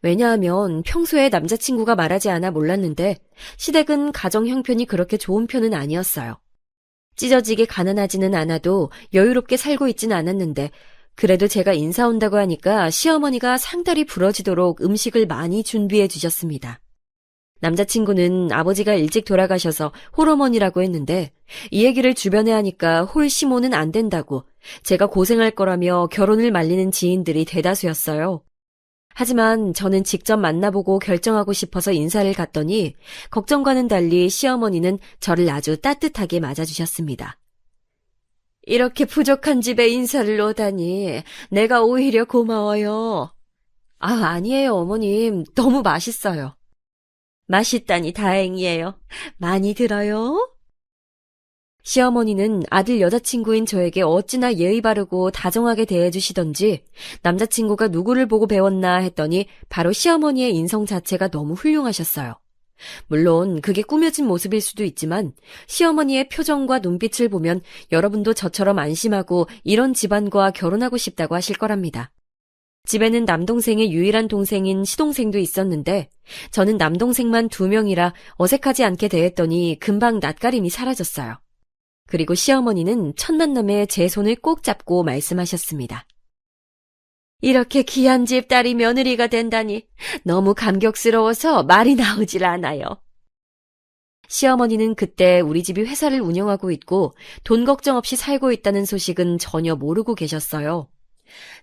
왜냐하면 평소에 남자친구가 말하지 않아 몰랐는데 시댁은 가정 형편이 그렇게 좋은 편은 아니었어요. 찢어지게 가난하지는 않아도 여유롭게 살고 있진 않았는데 그래도 제가 인사 온다고 하니까 시어머니가 상다리 부러지도록 음식을 많이 준비해 주셨습니다. 남자친구는 아버지가 일찍 돌아가셔서 홀어머니라고 했는데 이 얘기를 주변에 하니까 홀시모는 안 된다고 제가 고생할 거라며 결혼을 말리는 지인들이 대다수였어요. 하지만 저는 직접 만나보고 결정하고 싶어서 인사를 갔더니 걱정과는 달리 시어머니는 저를 아주 따뜻하게 맞아주셨습니다. 이렇게 부족한 집에 인사를 오다니 내가 오히려 고마워요. 아니에요, 어머님. 너무 맛있어요. 맛있다니 다행이에요. 많이 들어요? 시어머니는 아들 여자친구인 저에게 어찌나 예의 바르고 다정하게 대해주시던지 남자친구가 누구를 보고 배웠나 했더니 바로 시어머니의 인성 자체가 너무 훌륭하셨어요. 물론 그게 꾸며진 모습일 수도 있지만 시어머니의 표정과 눈빛을 보면 여러분도 저처럼 안심하고 이런 집안과 결혼하고 싶다고 하실 거랍니다. 집에는 남동생의 유일한 동생인 시동생도 있었는데 저는 남동생만 2명이라 어색하지 않게 대했더니 금방 낯가림이 사라졌어요. 그리고 시어머니는 첫 만남에 제 손을 꼭 잡고 말씀하셨습니다. 이렇게 귀한 집 딸이 며느리가 된다니 너무 감격스러워서 말이 나오질 않아요. 시어머니는 그때 우리 집이 회사를 운영하고 있고 돈 걱정 없이 살고 있다는 소식은 전혀 모르고 계셨어요.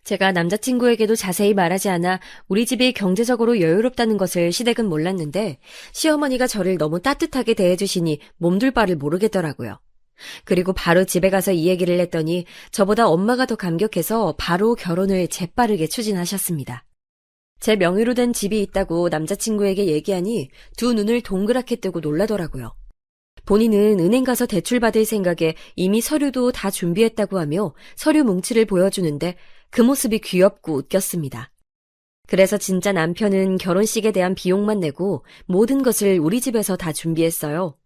제가 남자친구에게도 자세히 말하지 않아 우리 집이 경제적으로 여유롭다는 것을 시댁은 몰랐는데 시어머니가 저를 너무 따뜻하게 대해주시니 몸둘 바를 모르겠더라고요. 그리고 바로 집에 가서 이 얘기를 했더니 저보다 엄마가 더 감격해서 바로 결혼을 재빠르게 추진하셨습니다. 제 명의로 된 집이 있다고 남자친구에게 얘기하니 2 눈을 동그랗게 뜨고 놀라더라고요. 본인은 은행 가서 대출 받을 생각에 이미 서류도 다 준비했다고 하며 서류 뭉치를 보여주는데 그 모습이 귀엽고 웃겼습니다. 그래서 진짜 남편은 결혼식에 대한 비용만 내고 모든 것을 우리 집에서 다 준비했어요.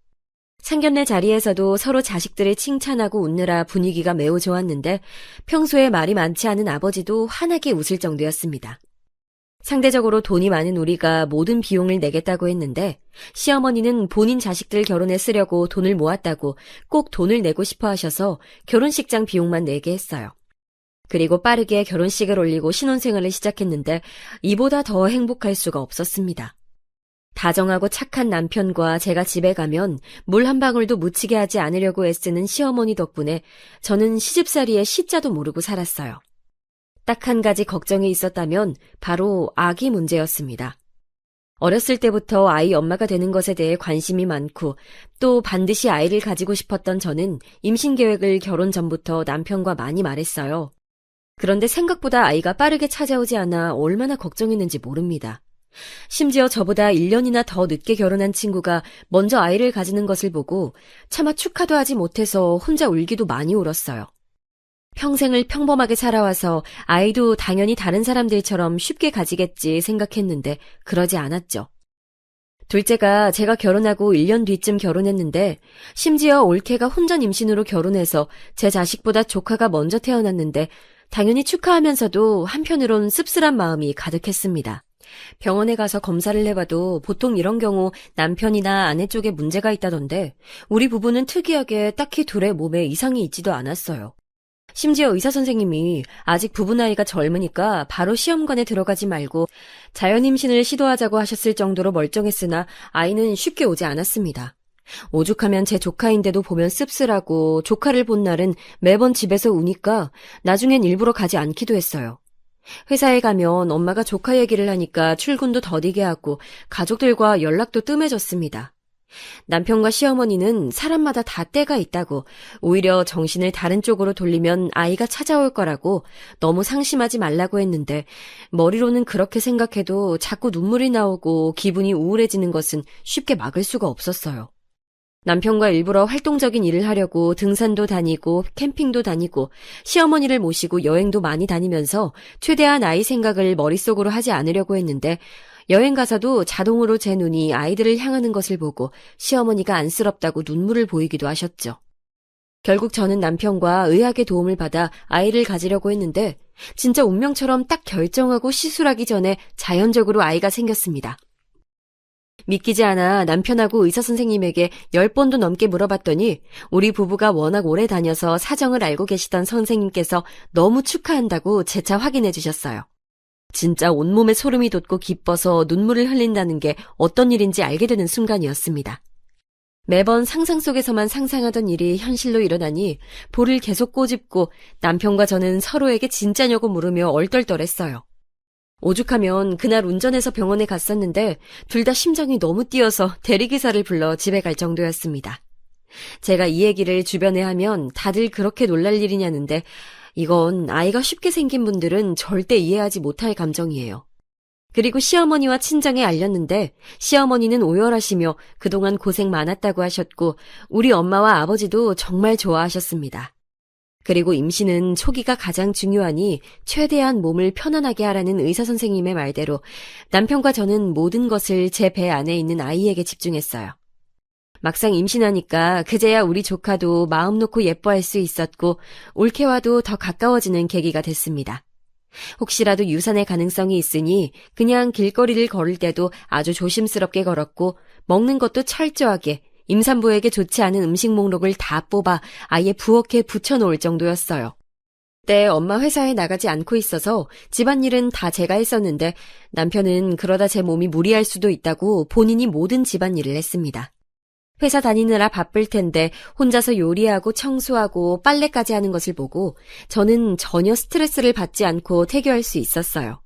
상견례 자리에서도 서로 자식들을 칭찬하고 웃느라 분위기가 매우 좋았는데 평소에 말이 많지 않은 아버지도 환하게 웃을 정도였습니다. 상대적으로 돈이 많은 우리가 모든 비용을 내겠다고 했는데 시어머니는 본인 자식들 결혼에 쓰려고 돈을 모았다고 꼭 돈을 내고 싶어 하셔서 결혼식장 비용만 내게 했어요. 그리고 빠르게 결혼식을 올리고 신혼생활을 시작했는데 이보다 더 행복할 수가 없었습니다. 다정하고 착한 남편과 제가 집에 가면 물 한 방울도 묻히게 하지 않으려고 애쓰는 시어머니 덕분에 저는 시집살이의 시자도 모르고 살았어요. 딱 한 가지 걱정이 있었다면 바로 아기 문제였습니다. 어렸을 때부터 아이 엄마가 되는 것에 대해 관심이 많고 또 반드시 아이를 가지고 싶었던 저는 임신 계획을 결혼 전부터 남편과 많이 말했어요. 그런데 생각보다 아이가 빠르게 찾아오지 않아 얼마나 걱정했는지 모릅니다. 심지어 저보다 1년이나 더 늦게 결혼한 친구가 먼저 아이를 가지는 것을 보고 차마 축하도 하지 못해서 혼자 울기도 많이 울었어요. 평생을 평범하게 살아와서 아이도 당연히 다른 사람들처럼 쉽게 가지겠지 생각했는데 그러지 않았죠. 둘째가 제가 결혼하고 1년 뒤쯤 결혼했는데 심지어 올케가 혼전 임신으로 결혼해서 제 자식보다 조카가 먼저 태어났는데 당연히 축하하면서도 한편으론 씁쓸한 마음이 가득했습니다. 병원에 가서 검사를 해봐도 보통 이런 경우 남편이나 아내 쪽에 문제가 있다던데 우리 부부는 특이하게 딱히 둘의 몸에 이상이 있지도 않았어요. 심지어 의사 선생님이 아직 부부 나이가 젊으니까 바로 시험관에 들어가지 말고 자연임신을 시도하자고 하셨을 정도로 멀쩡했으나 아이는 쉽게 오지 않았습니다. 오죽하면 제 조카인데도 보면 씁쓸하고 조카를 본 날은 매번 집에서 우니까 나중엔 일부러 가지 않기도 했어요. 회사에 가면 엄마가 조카 얘기를 하니까 출근도 더디게 하고 가족들과 연락도 뜸해졌습니다. 남편과 시어머니는 사람마다 다 때가 있다고 오히려 정신을 다른 쪽으로 돌리면 아이가 찾아올 거라고 너무 상심하지 말라고 했는데 머리로는 그렇게 생각해도 자꾸 눈물이 나오고 기분이 우울해지는 것은 쉽게 막을 수가 없었어요. 남편과 일부러 활동적인 일을 하려고 등산도 다니고 캠핑도 다니고 시어머니를 모시고 여행도 많이 다니면서 최대한 아이 생각을 머릿속으로 하지 않으려고 했는데 여행 가서도 자동으로 제 눈이 아이들을 향하는 것을 보고 시어머니가 안쓰럽다고 눈물을 보이기도 하셨죠. 결국 저는 남편과 의학의 도움을 받아 아이를 가지려고 했는데 진짜 운명처럼 딱 결정하고 시술하기 전에 자연적으로 아이가 생겼습니다. 믿기지 않아 남편하고 의사 선생님에게 10번도 넘게 물어봤더니 우리 부부가 워낙 오래 다녀서 사정을 알고 계시던 선생님께서 너무 축하한다고 재차 확인해 주셨어요. 진짜 온몸에 소름이 돋고 기뻐서 눈물을 흘린다는 게 어떤 일인지 알게 되는 순간이었습니다. 매번 상상 속에서만 상상하던 일이 현실로 일어나니 볼을 계속 꼬집고 남편과 저는 서로에게 진짜냐고 물으며 얼떨떨했어요. 오죽하면 그날 운전해서 병원에 갔었는데 둘 다 심장이 너무 뛰어서 대리기사를 불러 집에 갈 정도였습니다. 제가 이 얘기를 주변에 하면 다들 그렇게 놀랄 일이냐는데 이건 아이가 쉽게 생긴 분들은 절대 이해하지 못할 감정이에요. 그리고 시어머니와 친정에 알렸는데 시어머니는 오열하시며 그동안 고생 많았다고 하셨고 우리 엄마와 아버지도 정말 좋아하셨습니다. 그리고 임신은 초기가 가장 중요하니 최대한 몸을 편안하게 하라는 의사 선생님의 말대로 남편과 저는 모든 것을 제 배 안에 있는 아이에게 집중했어요. 막상 임신하니까 그제야 우리 조카도 마음 놓고 예뻐할 수 있었고 올케와도 더 가까워지는 계기가 됐습니다. 혹시라도 유산의 가능성이 있으니 그냥 길거리를 걸을 때도 아주 조심스럽게 걸었고 먹는 것도 철저하게 임산부에게 좋지 않은 음식 목록을 다 뽑아 아예 부엌에 붙여놓을 정도였어요. 그때 엄마 회사에 나가지 않고 있어서 집안일은 다 제가 했었는데 남편은 그러다 제 몸이 무리할 수도 있다고 본인이 모든 집안일을 했습니다. 회사 다니느라 바쁠 텐데 혼자서 요리하고 청소하고 빨래까지 하는 것을 보고 저는 전혀 스트레스를 받지 않고 태교할 수 있었어요.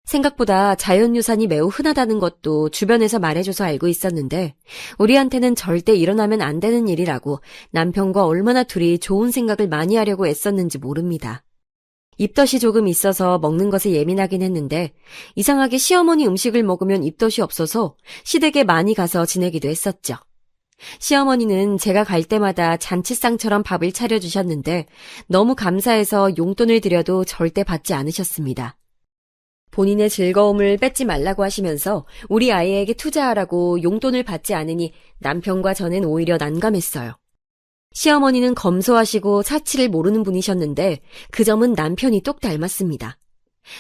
생각보다 자연유산이 매우 흔하다는 것도 주변에서 말해줘서 알고 있었는데 우리한테는 절대 일어나면 안 되는 일이라고 남편과 얼마나 둘이 좋은 생각을 많이 하려고 애썼는지 모릅니다. 입덧이 조금 있어서 먹는 것에 예민하긴 했는데 이상하게 시어머니 음식을 먹으면 입덧이 없어서 시댁에 많이 가서 지내기도 했었죠. 시어머니는 제가 갈 때마다 잔치상처럼 밥을 차려주셨는데 너무 감사해서 용돈을 드려도 절대 받지 않으셨습니다. 본인의 즐거움을 뺏지 말라고 하시면서 우리 아이에게 투자하라고 용돈을 받지 않으니 남편과 저는 오히려 난감했어요. 시어머니는 검소하시고 사치를 모르는 분이셨는데 그 점은 남편이 똑 닮았습니다.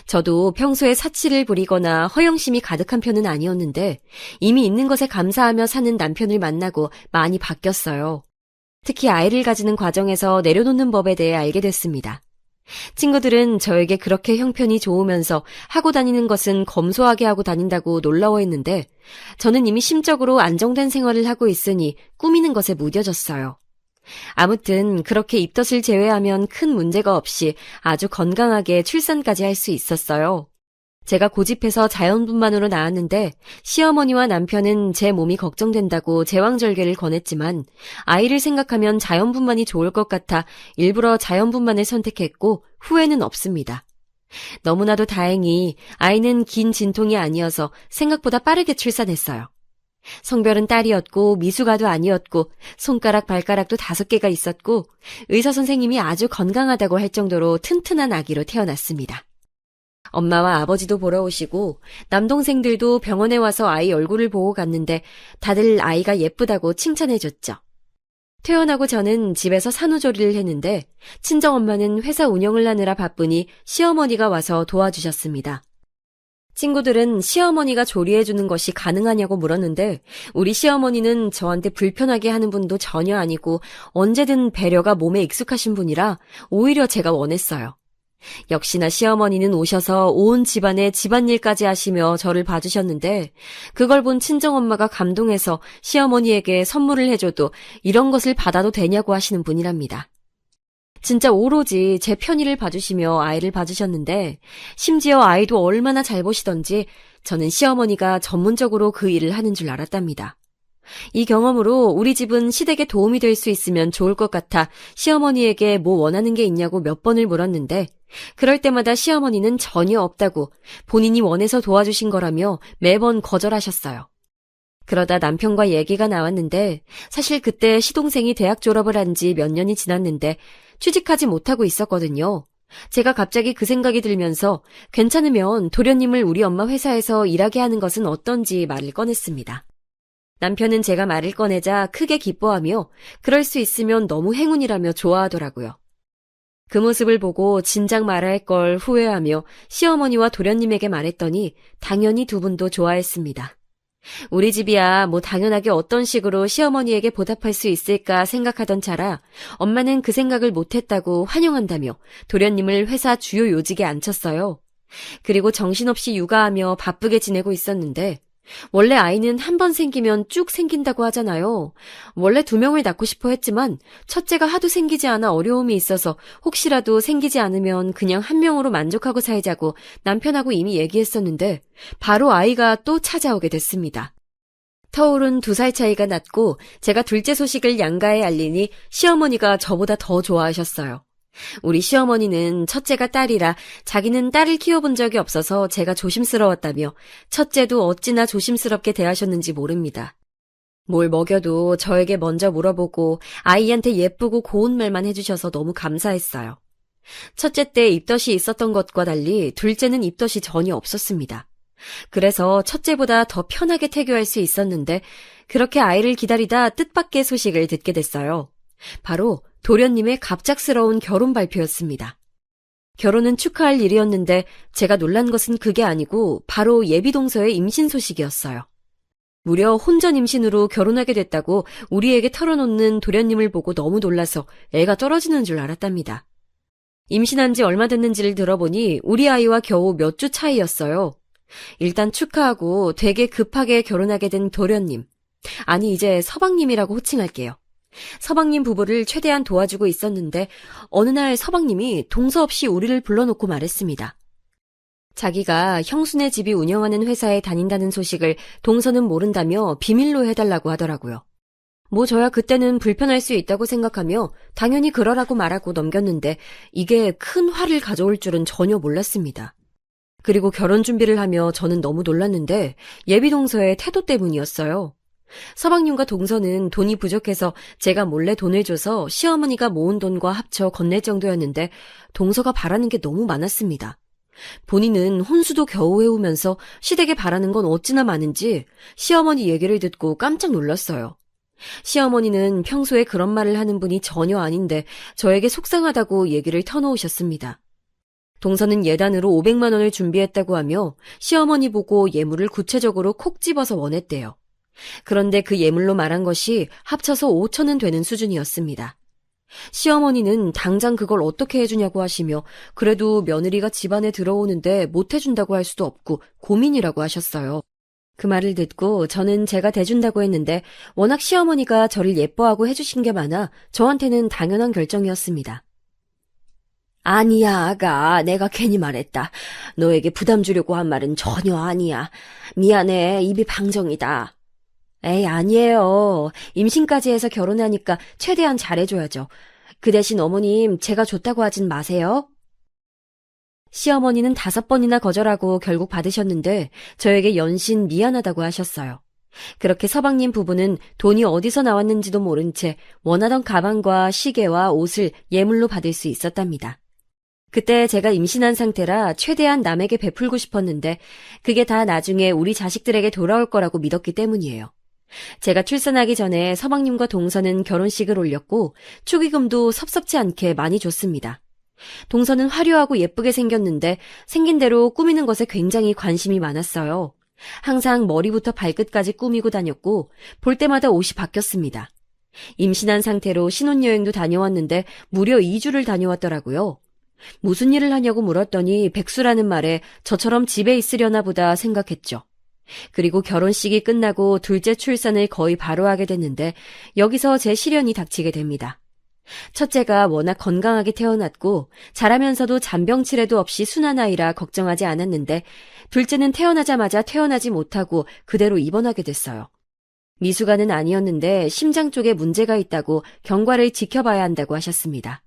저도 평소에 사치를 부리거나 허영심이 가득한 편은 아니었는데 이미 있는 것에 감사하며 사는 남편을 만나고 많이 바뀌었어요. 특히 아이를 가지는 과정에서 내려놓는 법에 대해 알게 됐습니다. 친구들은 저에게 그렇게 형편이 좋으면서 하고 다니는 것은 검소하게 하고 다닌다고 놀라워했는데 저는 이미 심적으로 안정된 생활을 하고 있으니 꾸미는 것에 무뎌졌어요. 아무튼 그렇게 입덧을 제외하면 큰 문제가 없이 아주 건강하게 출산까지 할 수 있었어요. 제가 고집해서 자연분만으로 낳았는데 시어머니와 남편은 제 몸이 걱정된다고 제왕절개를 권했지만 아이를 생각하면 자연분만이 좋을 것 같아 일부러 자연분만을 선택했고 후회는 없습니다. 너무나도 다행히 아이는 긴 진통이 아니어서 생각보다 빠르게 출산했어요. 성별은 딸이었고 미숙아도 아니었고 손가락 발가락도 5개가 있었고 의사 선생님이 아주 건강하다고 할 정도로 튼튼한 아기로 태어났습니다. 엄마와 아버지도 보러 오시고 남동생들도 병원에 와서 아이 얼굴을 보고 갔는데 다들 아이가 예쁘다고 칭찬해줬죠. 퇴원하고 저는 집에서 산후조리를 했는데 친정엄마는 회사 운영을 하느라 바쁘니 시어머니가 와서 도와주셨습니다. 친구들은 시어머니가 조리해주는 것이 가능하냐고 물었는데 우리 시어머니는 저한테 불편하게 하는 분도 전혀 아니고 언제든 배려가 몸에 익숙하신 분이라 오히려 제가 원했어요. 역시나 시어머니는 오셔서 온 집안의 집안일까지 하시며 저를 봐주셨는데 그걸 본 친정엄마가 감동해서 시어머니에게 선물을 해줘도 이런 것을 받아도 되냐고 하시는 분이랍니다. 진짜 오로지 제 편의를 봐주시며 아이를 봐주셨는데 심지어 아이도 얼마나 잘 보시던지 저는 시어머니가 전문적으로 그 일을 하는 줄 알았답니다. 이 경험으로 우리 집은 시댁에 도움이 될 수 있으면 좋을 것 같아 시어머니에게 뭐 원하는 게 있냐고 몇 번을 물었는데 그럴 때마다 시어머니는 전혀 없다고 본인이 원해서 도와주신 거라며 매번 거절하셨어요. 그러다 남편과 얘기가 나왔는데 사실 그때 시동생이 대학 졸업을 한 지 몇 년이 지났는데 취직하지 못하고 있었거든요. 제가 갑자기 그 생각이 들면서 괜찮으면 도련님을 우리 엄마 회사에서 일하게 하는 것은 어떤지 말을 꺼냈습니다. 남편은 제가 말을 꺼내자 크게 기뻐하며 그럴 수 있으면 너무 행운이라며 좋아하더라고요. 그 모습을 보고 진작 말할 걸 후회하며 시어머니와 도련님에게 말했더니 당연히 두 분도 좋아했습니다. 우리 집이야 뭐 당연하게 어떤 식으로 시어머니에게 보답할 수 있을까 생각하던 차라 엄마는 그 생각을 못했다고 환영한다며 도련님을 회사 주요 요직에 앉혔어요. 그리고 정신없이 육아하며 바쁘게 지내고 있었는데 원래 아이는 한 번 생기면 쭉 생긴다고 하잖아요. 원래 2명을 낳고 싶어 했지만 첫째가 하도 생기지 않아 어려움이 있어서 혹시라도 생기지 않으면 그냥 1명으로 만족하고 살자고 남편하고 이미 얘기했었는데 바로 아이가 또 찾아오게 됐습니다. 터울은 2살 차이가 났고 제가 둘째 소식을 양가에 알리니 시어머니가 저보다 더 좋아하셨어요. 우리 시어머니는 첫째가 딸이라 자기는 딸을 키워본 적이 없어서 제가 조심스러웠다며 첫째도 어찌나 조심스럽게 대하셨는지 모릅니다. 뭘 먹여도 저에게 먼저 물어보고 아이한테 예쁘고 고운 말만 해주셔서 너무 감사했어요. 첫째 때 입덧이 있었던 것과 달리 둘째는 입덧이 전혀 없었습니다. 그래서 첫째보다 더 편하게 태교할 수 있었는데 그렇게 아이를 기다리다 뜻밖의 소식을 듣게 됐어요. 바로 도련님의 갑작스러운 결혼 발표였습니다. 결혼은 축하할 일이었는데 제가 놀란 것은 그게 아니고 바로 예비동서의 임신 소식이었어요. 무려 혼전 임신으로 결혼하게 됐다고 우리에게 털어놓는 도련님을 보고 너무 놀라서 애가 떨어지는 줄 알았답니다. 임신한 지 얼마 됐는지를 들어보니 우리 아이와 겨우 몇 주 차이였어요. 일단 축하하고 되게 급하게 결혼하게 된 도련님. 아니 이제 서방님이라고 호칭할게요. 서방님 부부를 최대한 도와주고 있었는데 어느 날 서방님이 동서 없이 우리를 불러놓고 말했습니다. 자기가 형수네 집이 운영하는 회사에 다닌다는 소식을 동서는 모른다며 비밀로 해달라고 하더라고요. 뭐 저야 그때는 불편할 수 있다고 생각하며 당연히 그러라고 말하고 넘겼는데 이게 큰 화를 가져올 줄은 전혀 몰랐습니다. 그리고 결혼 준비를 하며 저는 너무 놀랐는데 예비동서의 태도 때문이었어요. 서방님과 동서는 돈이 부족해서 제가 몰래 돈을 줘서 시어머니가 모은 돈과 합쳐 건넬 정도였는데 동서가 바라는 게 너무 많았습니다. 본인은 혼수도 겨우 해오면서 시댁에 바라는 건 어찌나 많은지 시어머니 얘기를 듣고 깜짝 놀랐어요. 시어머니는 평소에 그런 말을 하는 분이 전혀 아닌데 저에게 속상하다고 얘기를 터놓으셨습니다. 동서는 예단으로 500만 원을 준비했다고 하며 시어머니 보고 예물을 구체적으로 콕 집어서 원했대요. 그런데 그 예물로 말한 것이 합쳐서 5천은 되는 수준이었습니다. 시어머니는 당장 그걸 어떻게 해주냐고 하시며 그래도 며느리가 집안에 들어오는데 못 해준다고 할 수도 없고 고민이라고 하셨어요. 그 말을 듣고 저는 제가 대준다고 했는데 워낙 시어머니가 저를 예뻐하고 해주신 게 많아 저한테는 당연한 결정이었습니다. 아니야, 아가. 내가 괜히 말했다. 너에게 부담 주려고 한 말은 전혀 아니야. 미안해. 입이 방정이다. 에이, 아니에요. 임신까지 해서 결혼하니까 최대한 잘해줘야죠. 그 대신 어머님, 제가 좋다고 하진 마세요. 시어머니는 5번이나 거절하고 결국 받으셨는데 저에게 연신 미안하다고 하셨어요. 그렇게 서방님 부부는 돈이 어디서 나왔는지도 모른 채 원하던 가방과 시계와 옷을 예물로 받을 수 있었답니다. 그때 제가 임신한 상태라 최대한 남에게 베풀고 싶었는데 그게 다 나중에 우리 자식들에게 돌아올 거라고 믿었기 때문이에요. 제가 출산하기 전에 서방님과 동서는 결혼식을 올렸고 축의금도 섭섭지 않게 많이 줬습니다. 동서는 화려하고 예쁘게 생겼는데 생긴 대로 꾸미는 것에 굉장히 관심이 많았어요. 항상 머리부터 발끝까지 꾸미고 다녔고 볼 때마다 옷이 바뀌었습니다. 임신한 상태로 신혼여행도 다녀왔는데 무려 2주를 다녀왔더라고요. 무슨 일을 하냐고 물었더니 백수라는 말에 저처럼 집에 있으려나 보다 생각했죠. 그리고 결혼식이 끝나고 둘째 출산을 거의 바로 하게 됐는데 여기서 제 시련이 닥치게 됩니다. 첫째가 워낙 건강하게 태어났고 자라면서도 잔병치레도 없이 순한 아이라 걱정하지 않았는데 둘째는 태어나자마자 태어나지 못하고 그대로 입원하게 됐어요. 미숙아는 아니었는데 심장 쪽에 문제가 있다고 경과를 지켜봐야 한다고 하셨습니다.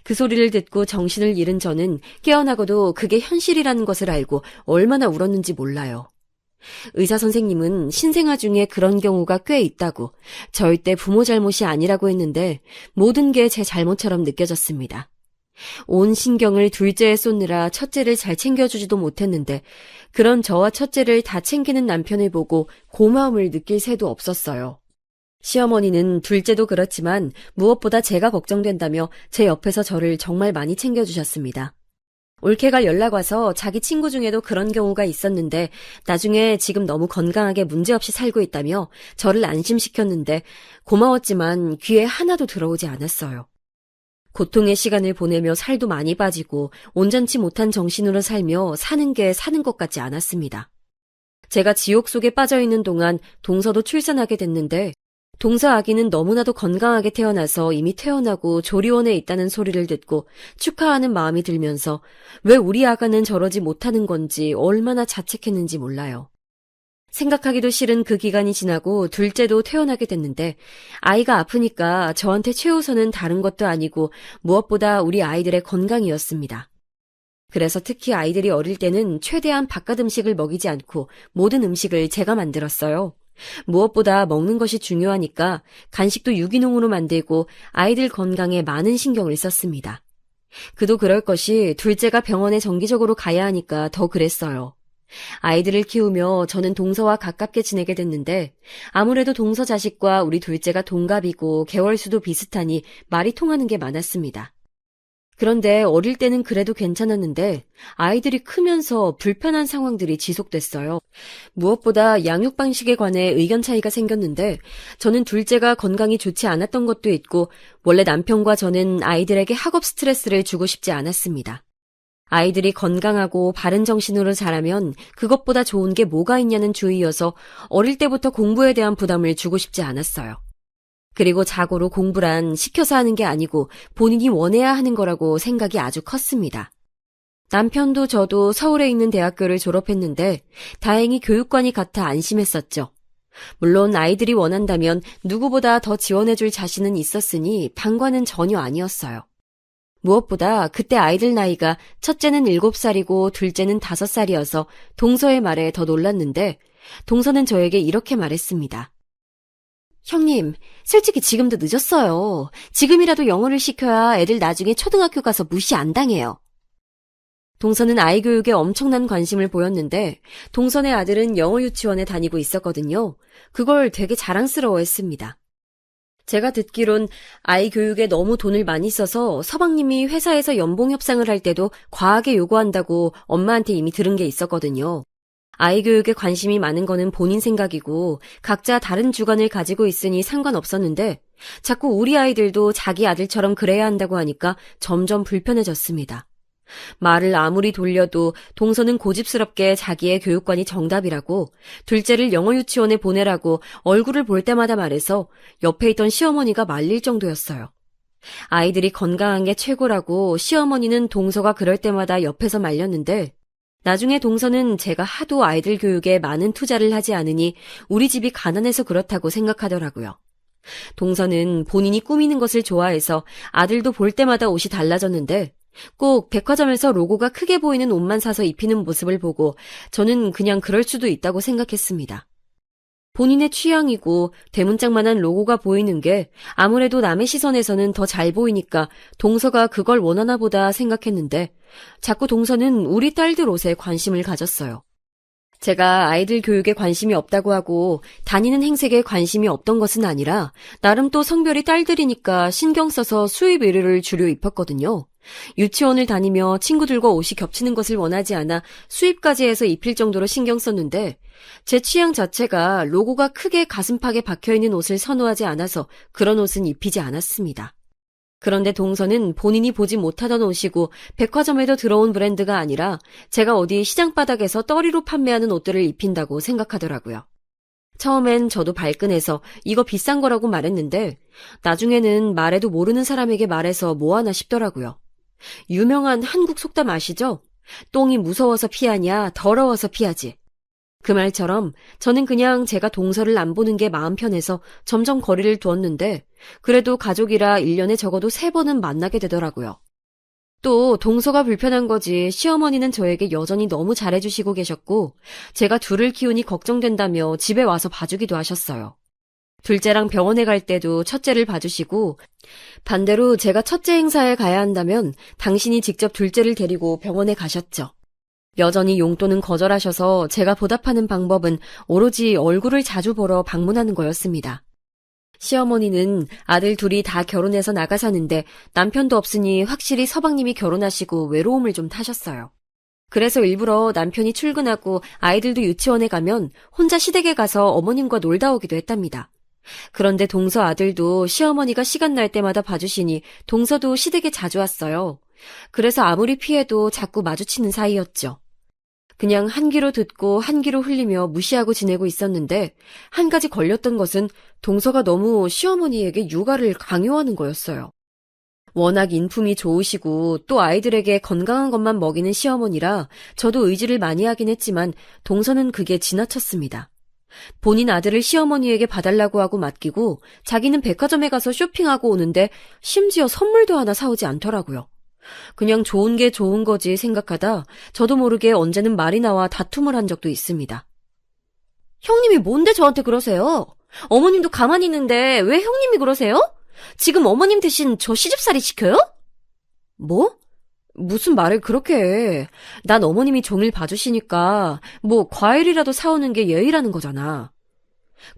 그 소리를 듣고 정신을 잃은 저는 깨어나고도 그게 현실이라는 것을 알고 얼마나 울었는지 몰라요. 의사 선생님은 신생아 중에 그런 경우가 꽤 있다고 절대 부모 잘못이 아니라고 했는데 모든 게 제 잘못처럼 느껴졌습니다. 온 신경을 둘째에 쏟느라 첫째를 잘 챙겨주지도 못했는데 그런 저와 첫째를 다 챙기는 남편을 보고 고마움을 느낄 새도 없었어요. 시어머니는 둘째도 그렇지만 무엇보다 제가 걱정된다며 제 옆에서 저를 정말 많이 챙겨주셨습니다. 올케가 연락 와서 자기 친구 중에도 그런 경우가 있었는데 나중에 지금 너무 건강하게 문제없이 살고 있다며 저를 안심시켰는데 고마웠지만 귀에 하나도 들어오지 않았어요. 고통의 시간을 보내며 살도 많이 빠지고 온전치 못한 정신으로 살며 사는 게 사는 것 같지 않았습니다. 제가 지옥 속에 빠져있는 동안 동서도 출산하게 됐는데 동서 아기는 너무나도 건강하게 태어나서 이미 퇴원하고 조리원에 있다는 소리를 듣고 축하하는 마음이 들면서 왜 우리 아가는 저러지 못하는 건지 얼마나 자책했는지 몰라요. 생각하기도 싫은 그 기간이 지나고 둘째도 퇴원하게 됐는데 아이가 아프니까 저한테 최우선은 다른 것도 아니고 무엇보다 우리 아이들의 건강이었습니다. 그래서 특히 아이들이 어릴 때는 최대한 바깥 음식을 먹이지 않고 모든 음식을 제가 만들었어요. 무엇보다 먹는 것이 중요하니까 간식도 유기농으로 만들고 아이들 건강에 많은 신경을 썼습니다. 그도 그럴 것이 둘째가 병원에 정기적으로 가야 하니까 더 그랬어요. 아이들을 키우며 저는 동서와 가깝게 지내게 됐는데 아무래도 동서 자식과 우리 둘째가 동갑이고 개월수도 비슷하니 말이 통하는 게 많았습니다. 그런데 어릴 때는 그래도 괜찮았는데 아이들이 크면서 불편한 상황들이 지속됐어요. 무엇보다 양육 방식에 관해 의견 차이가 생겼는데 저는 둘째가 건강이 좋지 않았던 것도 있고 원래 남편과 저는 아이들에게 학업 스트레스를 주고 싶지 않았습니다. 아이들이 건강하고 바른 정신으로 자라면 그것보다 좋은 게 뭐가 있냐는 주의여서 어릴 때부터 공부에 대한 부담을 주고 싶지 않았어요. 그리고 자고로 공부란 시켜서 하는 게 아니고 본인이 원해야 하는 거라고 생각이 아주 컸습니다. 남편도 저도 서울에 있는 대학교를 졸업했는데 다행히 교육관이 같아 안심했었죠. 물론 아이들이 원한다면 누구보다 더 지원해줄 자신은 있었으니 방관은 전혀 아니었어요. 무엇보다 그때 아이들 나이가 첫째는 7살이고 둘째는 5살이어서 동서의 말에 더 놀랐는데 동서는 저에게 이렇게 말했습니다. 형님, 솔직히 지금도 늦었어요. 지금이라도 영어를 시켜야 애들 나중에 초등학교 가서 무시 안 당해요. 동서는 아이 교육에 엄청난 관심을 보였는데 동선의 아들은 영어 유치원에 다니고 있었거든요. 그걸 되게 자랑스러워했습니다. 제가 듣기론 아이 교육에 너무 돈을 많이 써서 서방님이 회사에서 연봉 협상을 할 때도 과하게 요구한다고 엄마한테 이미 들은 게 있었거든요. 아이 교육에 관심이 많은 거는 본인 생각이고 각자 다른 주관을 가지고 있으니 상관없었는데 자꾸 우리 아이들도 자기 아들처럼 그래야 한다고 하니까 점점 불편해졌습니다. 말을 아무리 돌려도 동서는 고집스럽게 자기의 교육관이 정답이라고 둘째를 영어 유치원에 보내라고 얼굴을 볼 때마다 말해서 옆에 있던 시어머니가 말릴 정도였어요. 아이들이 건강한 게 최고라고 시어머니는 동서가 그럴 때마다 옆에서 말렸는데 나중에 동서는 제가 하도 아이들 교육에 많은 투자를 하지 않으니 우리 집이 가난해서 그렇다고 생각하더라고요. 동서는 본인이 꾸미는 것을 좋아해서 아들도 볼 때마다 옷이 달라졌는데 꼭 백화점에서 로고가 크게 보이는 옷만 사서 입히는 모습을 보고 저는 그냥 그럴 수도 있다고 생각했습니다. 본인의 취향이고 대문짝만한 로고가 보이는 게 아무래도 남의 시선에서는 더 잘 보이니까 동서가 그걸 원하나 보다 생각했는데 자꾸 동서는 우리 딸들 옷에 관심을 가졌어요. 제가 아이들 교육에 관심이 없다고 하고 다니는 행색에 관심이 없던 것은 아니라 나름 또 성별이 딸들이니까 신경 써서 수입 의류를 주로 입었거든요. 유치원을 다니며 친구들과 옷이 겹치는 것을 원하지 않아 수입까지 해서 입힐 정도로 신경 썼는데 제 취향 자체가 로고가 크게 가슴팍에 박혀있는 옷을 선호하지 않아서 그런 옷은 입히지 않았습니다. 그런데 동서는 본인이 보지 못하던 옷이고 백화점에도 들어온 브랜드가 아니라 제가 어디 시장 바닥에서 떨이로 판매하는 옷들을 입힌다고 생각하더라고요. 처음엔 저도 발끈해서 이거 비싼 거라고 말했는데 나중에는 말해도 모르는 사람에게 말해서 뭐하나 싶더라고요. 유명한 한국 속담 아시죠? 똥이 무서워서 피하냐, 더러워서 피하지. 그 말처럼 저는 그냥 제가 동서를 안 보는 게 마음 편해서 점점 거리를 두었는데 그래도 가족이라 1년에 적어도 3번은 만나게 되더라고요. 또 동서가 불편한 거지 시어머니는 저에게 여전히 너무 잘해주시고 계셨고 제가 둘을 키우니 걱정된다며 집에 와서 봐주기도 하셨어요. 둘째랑 병원에 갈 때도 첫째를 봐주시고, 반대로 제가 첫째 행사에 가야 한다면 당신이 직접 둘째를 데리고 병원에 가셨죠. 여전히 용돈은 거절하셔서 제가 보답하는 방법은 오로지 얼굴을 자주 보러 방문하는 거였습니다. 시어머니는 아들 둘이 다 결혼해서 나가 사는데 남편도 없으니 확실히 서방님이 결혼하시고 외로움을 좀 타셨어요. 그래서 일부러 남편이 출근하고 아이들도 유치원에 가면 혼자 시댁에 가서 어머님과 놀다 오기도 했답니다. 그런데 동서 아들도 시어머니가 시간 날 때마다 봐주시니 동서도 시댁에 자주 왔어요. 그래서 아무리 피해도 자꾸 마주치는 사이였죠. 그냥 한 귀로 듣고 한 귀로 흘리며 무시하고 지내고 있었는데 한 가지 걸렸던 것은 동서가 너무 시어머니에게 육아를 강요하는 거였어요. 워낙 인품이 좋으시고 또 아이들에게 건강한 것만 먹이는 시어머니라 저도 의지를 많이 하긴 했지만 동서는 그게 지나쳤습니다. 본인 아들을 시어머니에게 봐달라고 하고 맡기고 자기는 백화점에 가서 쇼핑하고 오는데 심지어 선물도 하나 사오지 않더라고요. 그냥 좋은 게 좋은 거지 생각하다 저도 모르게 언제는 말이 나와 다툼을 한 적도 있습니다. 형님이 뭔데 저한테 그러세요? 어머님도 가만히 있는데 왜 형님이 그러세요? 지금 어머님 대신 저 시집살이 시켜요? 뭐? 무슨 말을 그렇게 해. 난 어머님이 종일 봐주시니까 뭐 과일이라도 사오는 게 예의라는 거잖아.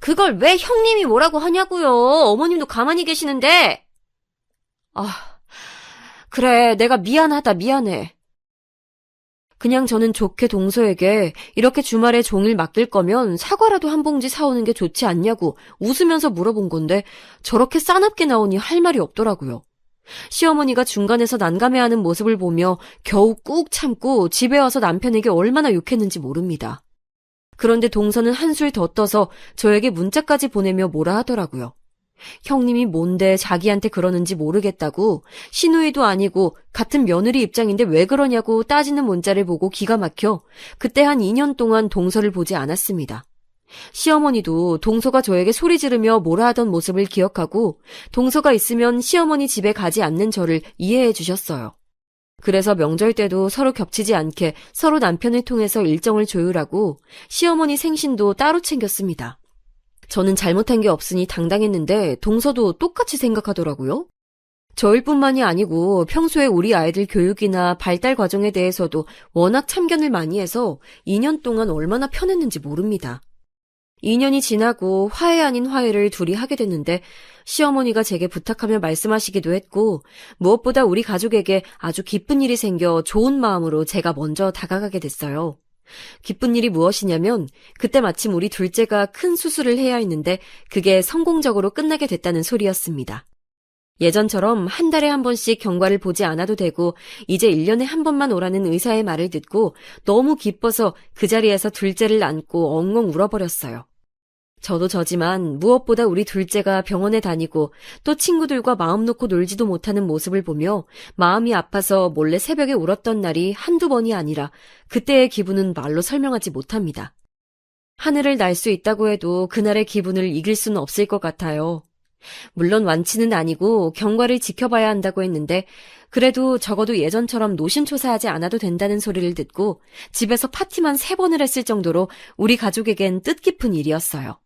그걸 왜 형님이 뭐라고 하냐고요. 어머님도 가만히 계시는데. 그래, 내가 미안하다, 미안해. 그냥 저는 좋게 동서에게 이렇게 주말에 종일 맡길 거면 사과라도 한 봉지 사오는 게 좋지 않냐고 웃으면서 물어본 건데 저렇게 싸납게 나오니 할 말이 없더라고요. 시어머니가 중간에서 난감해하는 모습을 보며 겨우 꾹 참고 집에 와서 남편에게 얼마나 욕했는지 모릅니다. 그런데 동서는 한술 더 떠서 저에게 문자까지 보내며 뭐라 하더라고요. 형님이 뭔데 자기한테 그러는지 모르겠다고 시누이도 아니고 같은 며느리 입장인데 왜 그러냐고 따지는 문자를 보고 기가 막혀 그때 한 2년 동안 동서를 보지 않았습니다. 시어머니도 동서가 저에게 소리 지르며 뭐라 하던 모습을 기억하고 동서가 있으면 시어머니 집에 가지 않는 저를 이해해 주셨어요. 그래서 명절 때도 서로 겹치지 않게 서로 남편을 통해서 일정을 조율하고 시어머니 생신도 따로 챙겼습니다. 저는 잘못한 게 없으니 당당했는데 동서도 똑같이 생각하더라고요. 저일 뿐만이 아니고 평소에 우리 아이들 교육이나 발달 과정에 대해서도 워낙 참견을 많이 해서 2년 동안 얼마나 편했는지 모릅니다. 2년이 지나고 화해 아닌 화해를 둘이 하게 됐는데 시어머니가 제게 부탁하며 말씀하시기도 했고 무엇보다 우리 가족에게 아주 기쁜 일이 생겨 좋은 마음으로 제가 먼저 다가가게 됐어요. 기쁜 일이 무엇이냐면 그때 마침 우리 둘째가 큰 수술을 해야 했는데 그게 성공적으로 끝나게 됐다는 소리였습니다. 예전처럼 한 달에 한 번씩 경과를 보지 않아도 되고 이제 1년에 한 번만 오라는 의사의 말을 듣고 너무 기뻐서 그 자리에서 둘째를 안고 엉엉 울어버렸어요. 저도 저지만 무엇보다 우리 둘째가 병원에 다니고 또 친구들과 마음 놓고 놀지도 못하는 모습을 보며 마음이 아파서 몰래 새벽에 울었던 날이 한두 번이 아니라 그때의 기분은 말로 설명하지 못합니다. 하늘을 날 수 있다고 해도 그날의 기분을 이길 수는 없을 것 같아요. 물론 완치는 아니고 경과를 지켜봐야 한다고 했는데 그래도 적어도 예전처럼 노심초사하지 않아도 된다는 소리를 듣고 집에서 파티만 3번을 했을 정도로 우리 가족에겐 뜻깊은 일이었어요.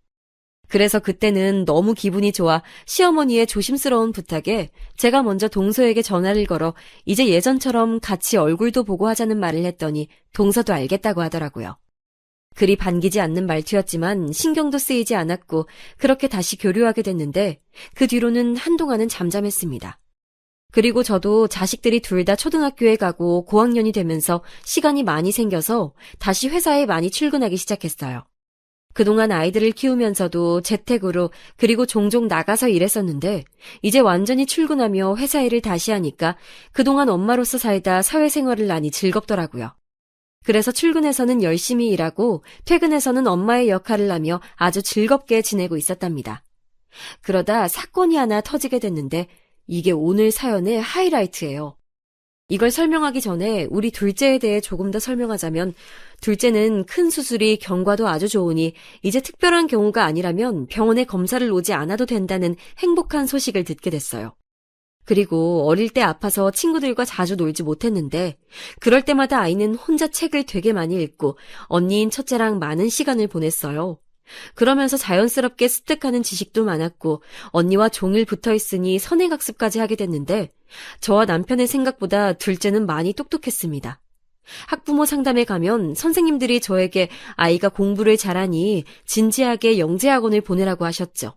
그래서 그때는 너무 기분이 좋아 시어머니의 조심스러운 부탁에 제가 먼저 동서에게 전화를 걸어 이제 예전처럼 같이 얼굴도 보고 하자는 말을 했더니 동서도 알겠다고 하더라고요. 그리 반기지 않는 말투였지만 신경도 쓰이지 않았고 그렇게 다시 교류하게 됐는데 그 뒤로는 한동안은 잠잠했습니다. 그리고 저도 자식들이 둘 다 초등학교에 가고 고학년이 되면서 시간이 많이 생겨서 다시 회사에 많이 출근하기 시작했어요. 그동안 아이들을 키우면서도 재택으로 그리고 종종 나가서 일했었는데 이제 완전히 출근하며 회사 일을 다시 하니까 그동안 엄마로서 살다 사회생활을 하니 즐겁더라고요. 그래서 출근해서는 열심히 일하고 퇴근해서는 엄마의 역할을 하며 아주 즐겁게 지내고 있었답니다. 그러다 사건이 하나 터지게 됐는데 이게 오늘 사연의 하이라이트예요. 이걸 설명하기 전에 우리 둘째에 대해 조금 더 설명하자면 둘째는 큰 수술이 경과도 아주 좋으니 이제 특별한 경우가 아니라면 병원에 검사를 오지 않아도 된다는 행복한 소식을 듣게 됐어요. 그리고 어릴 때 아파서 친구들과 자주 놀지 못했는데 그럴 때마다 아이는 혼자 책을 되게 많이 읽고 언니인 첫째랑 많은 시간을 보냈어요. 그러면서 자연스럽게 습득하는 지식도 많았고 언니와 종일 붙어 있으니 선행학습까지 하게 됐는데 저와 남편의 생각보다 둘째는 많이 똑똑했습니다. 학부모 상담에 가면 선생님들이 저에게 아이가 공부를 잘하니 진지하게 영재학원을 보내라고 하셨죠.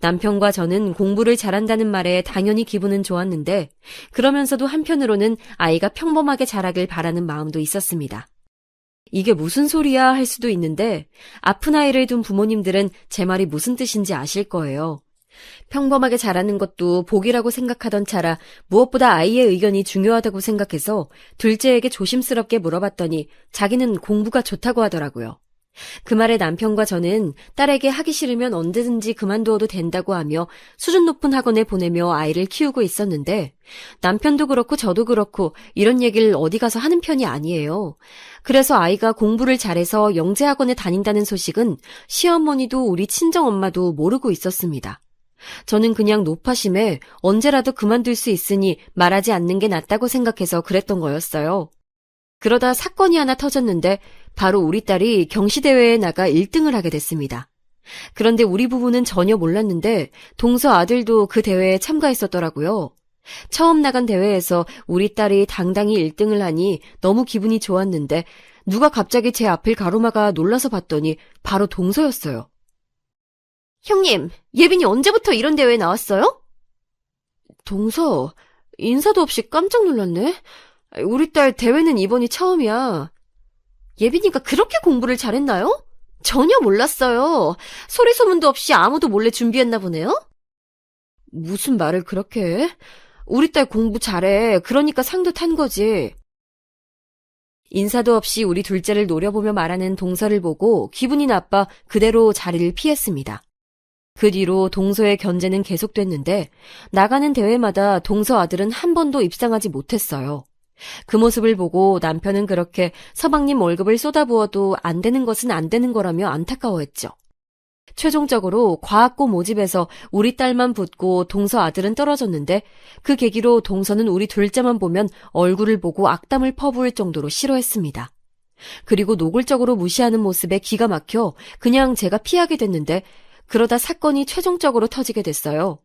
남편과 저는 공부를 잘한다는 말에 당연히 기분은 좋았는데 그러면서도 한편으로는 아이가 평범하게 자라길 바라는 마음도 있었습니다. 이게 무슨 소리야 할 수도 있는데 아픈 아이를 둔 부모님들은 제 말이 무슨 뜻인지 아실 거예요. 평범하게 자라는 것도 복이라고 생각하던 차라 무엇보다 아이의 의견이 중요하다고 생각해서 둘째에게 조심스럽게 물어봤더니 자기는 공부가 좋다고 하더라고요. 그 말에 남편과 저는 딸에게 하기 싫으면 언제든지 그만두어도 된다고 하며 수준 높은 학원에 보내며 아이를 키우고 있었는데 남편도 그렇고 저도 그렇고 이런 얘기를 어디 가서 하는 편이 아니에요. 그래서 아이가 공부를 잘해서 영재학원에 다닌다는 소식은 시어머니도 우리 친정엄마도 모르고 있었습니다. 저는 그냥 노파심에 언제라도 그만둘 수 있으니 말하지 않는 게 낫다고 생각해서 그랬던 거였어요. 그러다 사건이 하나 터졌는데 바로 우리 딸이 경시대회에 나가 1등을 하게 됐습니다. 그런데 우리 부부는 전혀 몰랐는데 동서 아들도 그 대회에 참가했었더라고요. 처음 나간 대회에서 우리 딸이 당당히 1등을 하니 너무 기분이 좋았는데 누가 갑자기 제 앞을 가로막아 놀라서 봤더니 바로 동서였어요. 형님, 예빈이 언제부터 이런 대회에 나왔어요? 동서, 인사도 없이 깜짝 놀랐네. 우리 딸 대회는 이번이 처음이야. 예빈이가 그렇게 공부를 잘했나요? 전혀 몰랐어요. 소리 소문도 없이 아무도 몰래 준비했나 보네요? 무슨 말을 그렇게 해? 우리 딸 공부 잘해. 그러니까 상도 탄 거지. 인사도 없이 우리 둘째를 노려보며 말하는 동서를 보고 기분이 나빠 그대로 자리를 피했습니다. 그 뒤로 동서의 견제는 계속됐는데 나가는 대회마다 동서 아들은 한 번도 입상하지 못했어요. 그 모습을 보고 남편은 그렇게 서방님 월급을 쏟아부어도 안 되는 것은 안 되는 거라며 안타까워했죠. 최종적으로 과학고 모집에서 우리 딸만 붙고 동서 아들은 떨어졌는데 그 계기로 동서는 우리 둘째만 보면 얼굴을 보고 악담을 퍼부을 정도로 싫어했습니다. 그리고 노골적으로 무시하는 모습에 기가 막혀 그냥 제가 피하게 됐는데 그러다 사건이 최종적으로 터지게 됐어요.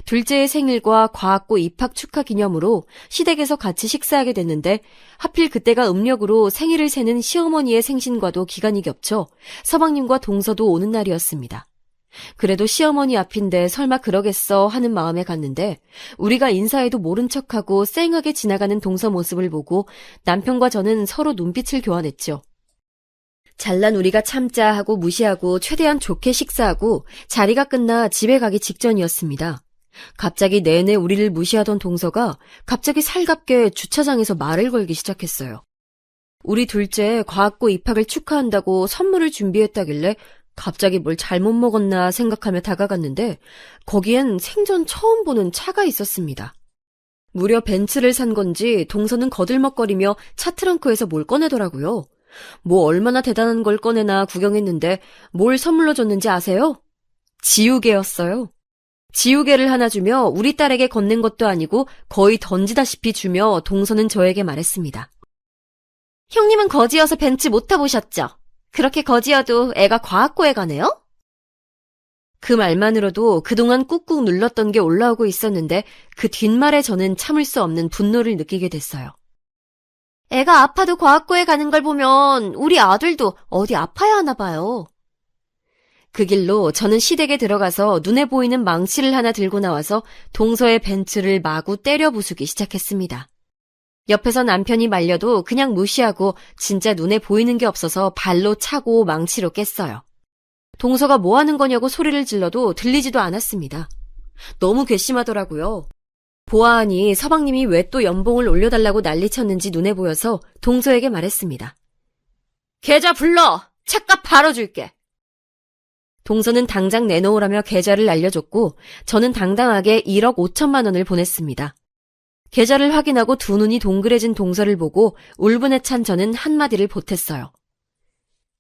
둘째의 생일과 과학고 입학 축하 기념으로 시댁에서 같이 식사하게 됐는데 하필 그때가 음력으로 생일을 세는 시어머니의 생신과도 기간이 겹쳐 서방님과 동서도 오는 날이었습니다. 그래도 시어머니 앞인데 설마 그러겠어 하는 마음에 갔는데 우리가 인사해도 모른 척하고 쌩하게 지나가는 동서 모습을 보고 남편과 저는 서로 눈빛을 교환했죠. 잘난 우리가 참자 하고 무시하고 최대한 좋게 식사하고 자리가 끝나 집에 가기 직전이었습니다. 갑자기 내내 우리를 무시하던 동서가 갑자기 살갑게 주차장에서 말을 걸기 시작했어요. 우리 둘째 과학고 입학을 축하한다고 선물을 준비했다길래 갑자기 뭘 잘못 먹었나 생각하며 다가갔는데 거기엔 생전 처음 보는 차가 있었습니다. 무려 벤츠를 산 건지 동서는 거들먹거리며 차 트렁크에서 뭘 꺼내더라고요. 뭐 얼마나 대단한 걸 꺼내나 구경했는데 뭘 선물로 줬는지 아세요? 지우개였어요. 지우개를 하나 주며 우리 딸에게 건넨 것도 아니고 거의 던지다시피 주며 동서는 저에게 말했습니다. 형님은 거지여서 벤츠 못 타보셨죠? 그렇게 거지여도 애가 과학고에 가네요? 그 말만으로도 그동안 꾹꾹 눌렀던 게 올라오고 있었는데 그 뒷말에 저는 참을 수 없는 분노를 느끼게 됐어요. 애가 아파도 과학고에 가는 걸 보면 우리 아들도 어디 아파야 하나 봐요. 그 길로 저는 시댁에 들어가서 눈에 보이는 망치를 하나 들고 나와서 동서의 벤츠를 마구 때려 부수기 시작했습니다. 옆에서 남편이 말려도 그냥 무시하고 진짜 눈에 보이는 게 없어서 발로 차고 망치로 깼어요. 동서가 뭐 하는 거냐고 소리를 질러도 들리지도 않았습니다. 너무 괘씸하더라고요. 보아하니 서방님이 왜 또 연봉을 올려달라고 난리쳤는지 눈에 보여서 동서에게 말했습니다. 계좌 불러! 차값 바로 줄게! 동서는 당장 내놓으라며 계좌를 알려줬고 저는 당당하게 1억 5천만 원을 보냈습니다. 계좌를 확인하고 두 눈이 동그래진 동서를 보고 울분에 찬 저는 한마디를 보탰어요.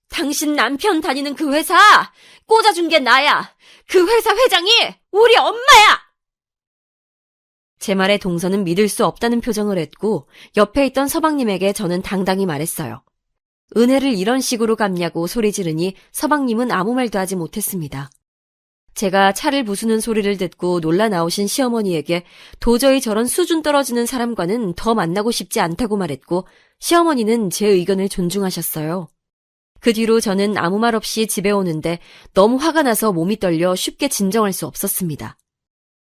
당신 남편 다니는 그 회사 꽂아준 게 나야! 그 회사 회장이 우리 엄마야! 제 말에 동서는 믿을 수 없다는 표정을 했고 옆에 있던 서방님에게 저는 당당히 말했어요. 은혜를 이런 식으로 갚냐고 소리 지르니 서방님은 아무 말도 하지 못했습니다. 제가 차를 부수는 소리를 듣고 놀라 나오신 시어머니에게 도저히 저런 수준 떨어지는 사람과는 더 만나고 싶지 않다고 말했고, 시어머니는 제 의견을 존중하셨어요. 그 뒤로 저는 아무 말 없이 집에 오는데 너무 화가 나서 몸이 떨려 쉽게 진정할 수 없었습니다.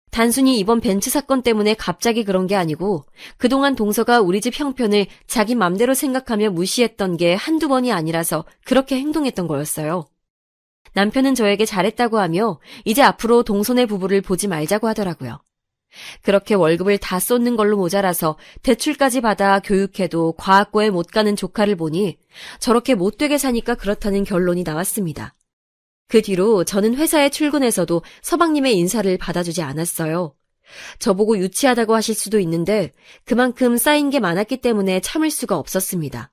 단순히 이번 벤츠 사건 때문에 갑자기 그런 게 아니고 그동안 동서가 우리 집 형편을 자기 맘대로 생각하며 무시했던 게 한두 번이 아니라서 그렇게 행동했던 거였어요. 남편은 저에게 잘했다고 하며 이제 앞으로 동서네 부부를 보지 말자고 하더라고요. 그렇게 월급을 다 쏟는 걸로 모자라서 대출까지 받아 교육해도 과학고에 못 가는 조카를 보니 저렇게 못되게 사니까 그렇다는 결론이 나왔습니다. 그 뒤로 저는 회사에 출근해서도 서방님의 인사를 받아주지 않았어요. 저보고 유치하다고 하실 수도 있는데 그만큼 쌓인 게 많았기 때문에 참을 수가 없었습니다.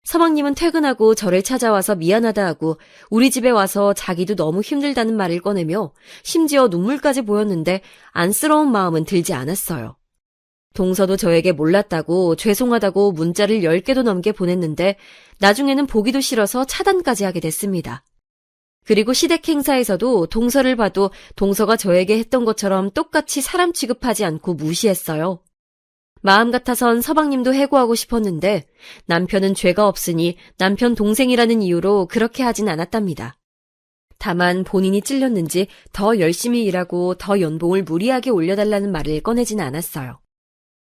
서방님은 퇴근하고 저를 찾아와서 미안하다 하고 우리 집에 와서 자기도 너무 힘들다는 말을 꺼내며 심지어 눈물까지 보였는데 안쓰러운 마음은 들지 않았어요. 동서도 저에게 몰랐다고 죄송하다고 문자를 10개도 넘게 보냈는데 나중에는 보기도 싫어서 차단까지 하게 됐습니다. 그리고 시댁 행사에서도 동서를 봐도 동서가 저에게 했던 것처럼 똑같이 사람 취급하지 않고 무시했어요. 마음 같아선 서방님도 해고하고 싶었는데 남편은 죄가 없으니 남편 동생이라는 이유로 그렇게 하진 않았답니다. 다만 본인이 찔렸는지 더 열심히 일하고 더 연봉을 무리하게 올려달라는 말을 꺼내진 않았어요.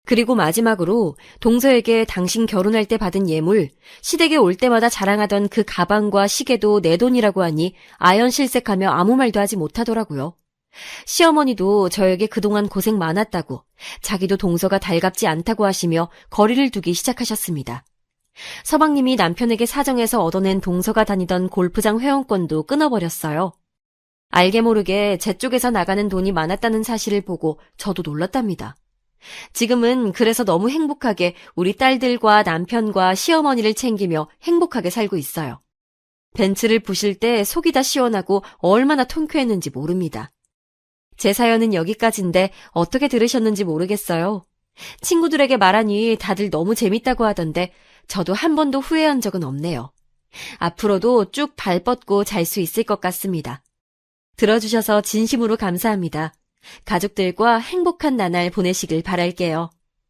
그리고 마지막으로 동서에게 당신 결혼할 때 받은 예물, 시댁에 올 때마다 자랑하던 그 가방과 시계도 내 돈이라고 하니 아연실색하며 아무 말도 하지 못하더라고요. 시어머니도 저에게 그동안 고생 많았다고, 자기도 동서가 달갑지 않다고 하시며 거리를 두기 시작하셨습니다. 서방님이 남편에게 사정해서 얻어낸 동서가 다니던 골프장 회원권도 끊어버렸어요. 알게 모르게 제 쪽에서 나가는 돈이 많았다는 사실을 보고 저도 놀랐답니다. 지금은 그래서 너무 행복하게 우리 딸들과 남편과 시어머니를 챙기며 행복하게 살고 있어요. 벤츠를 부실 때 속이 다 시원하고 얼마나 통쾌했는지 모릅니다. 제 사연은 여기까지인데 어떻게 들으셨는지 모르겠어요. 친구들에게 말하니 다들 너무 재밌다고 하던데 저도 한 번도 후회한 적은 없네요. 앞으로도 쭉 발 뻗고 잘 수 있을 것 같습니다. 들어주셔서 진심으로 감사합니다. 가족들과 행복한 나날 보내시길 바랄게요.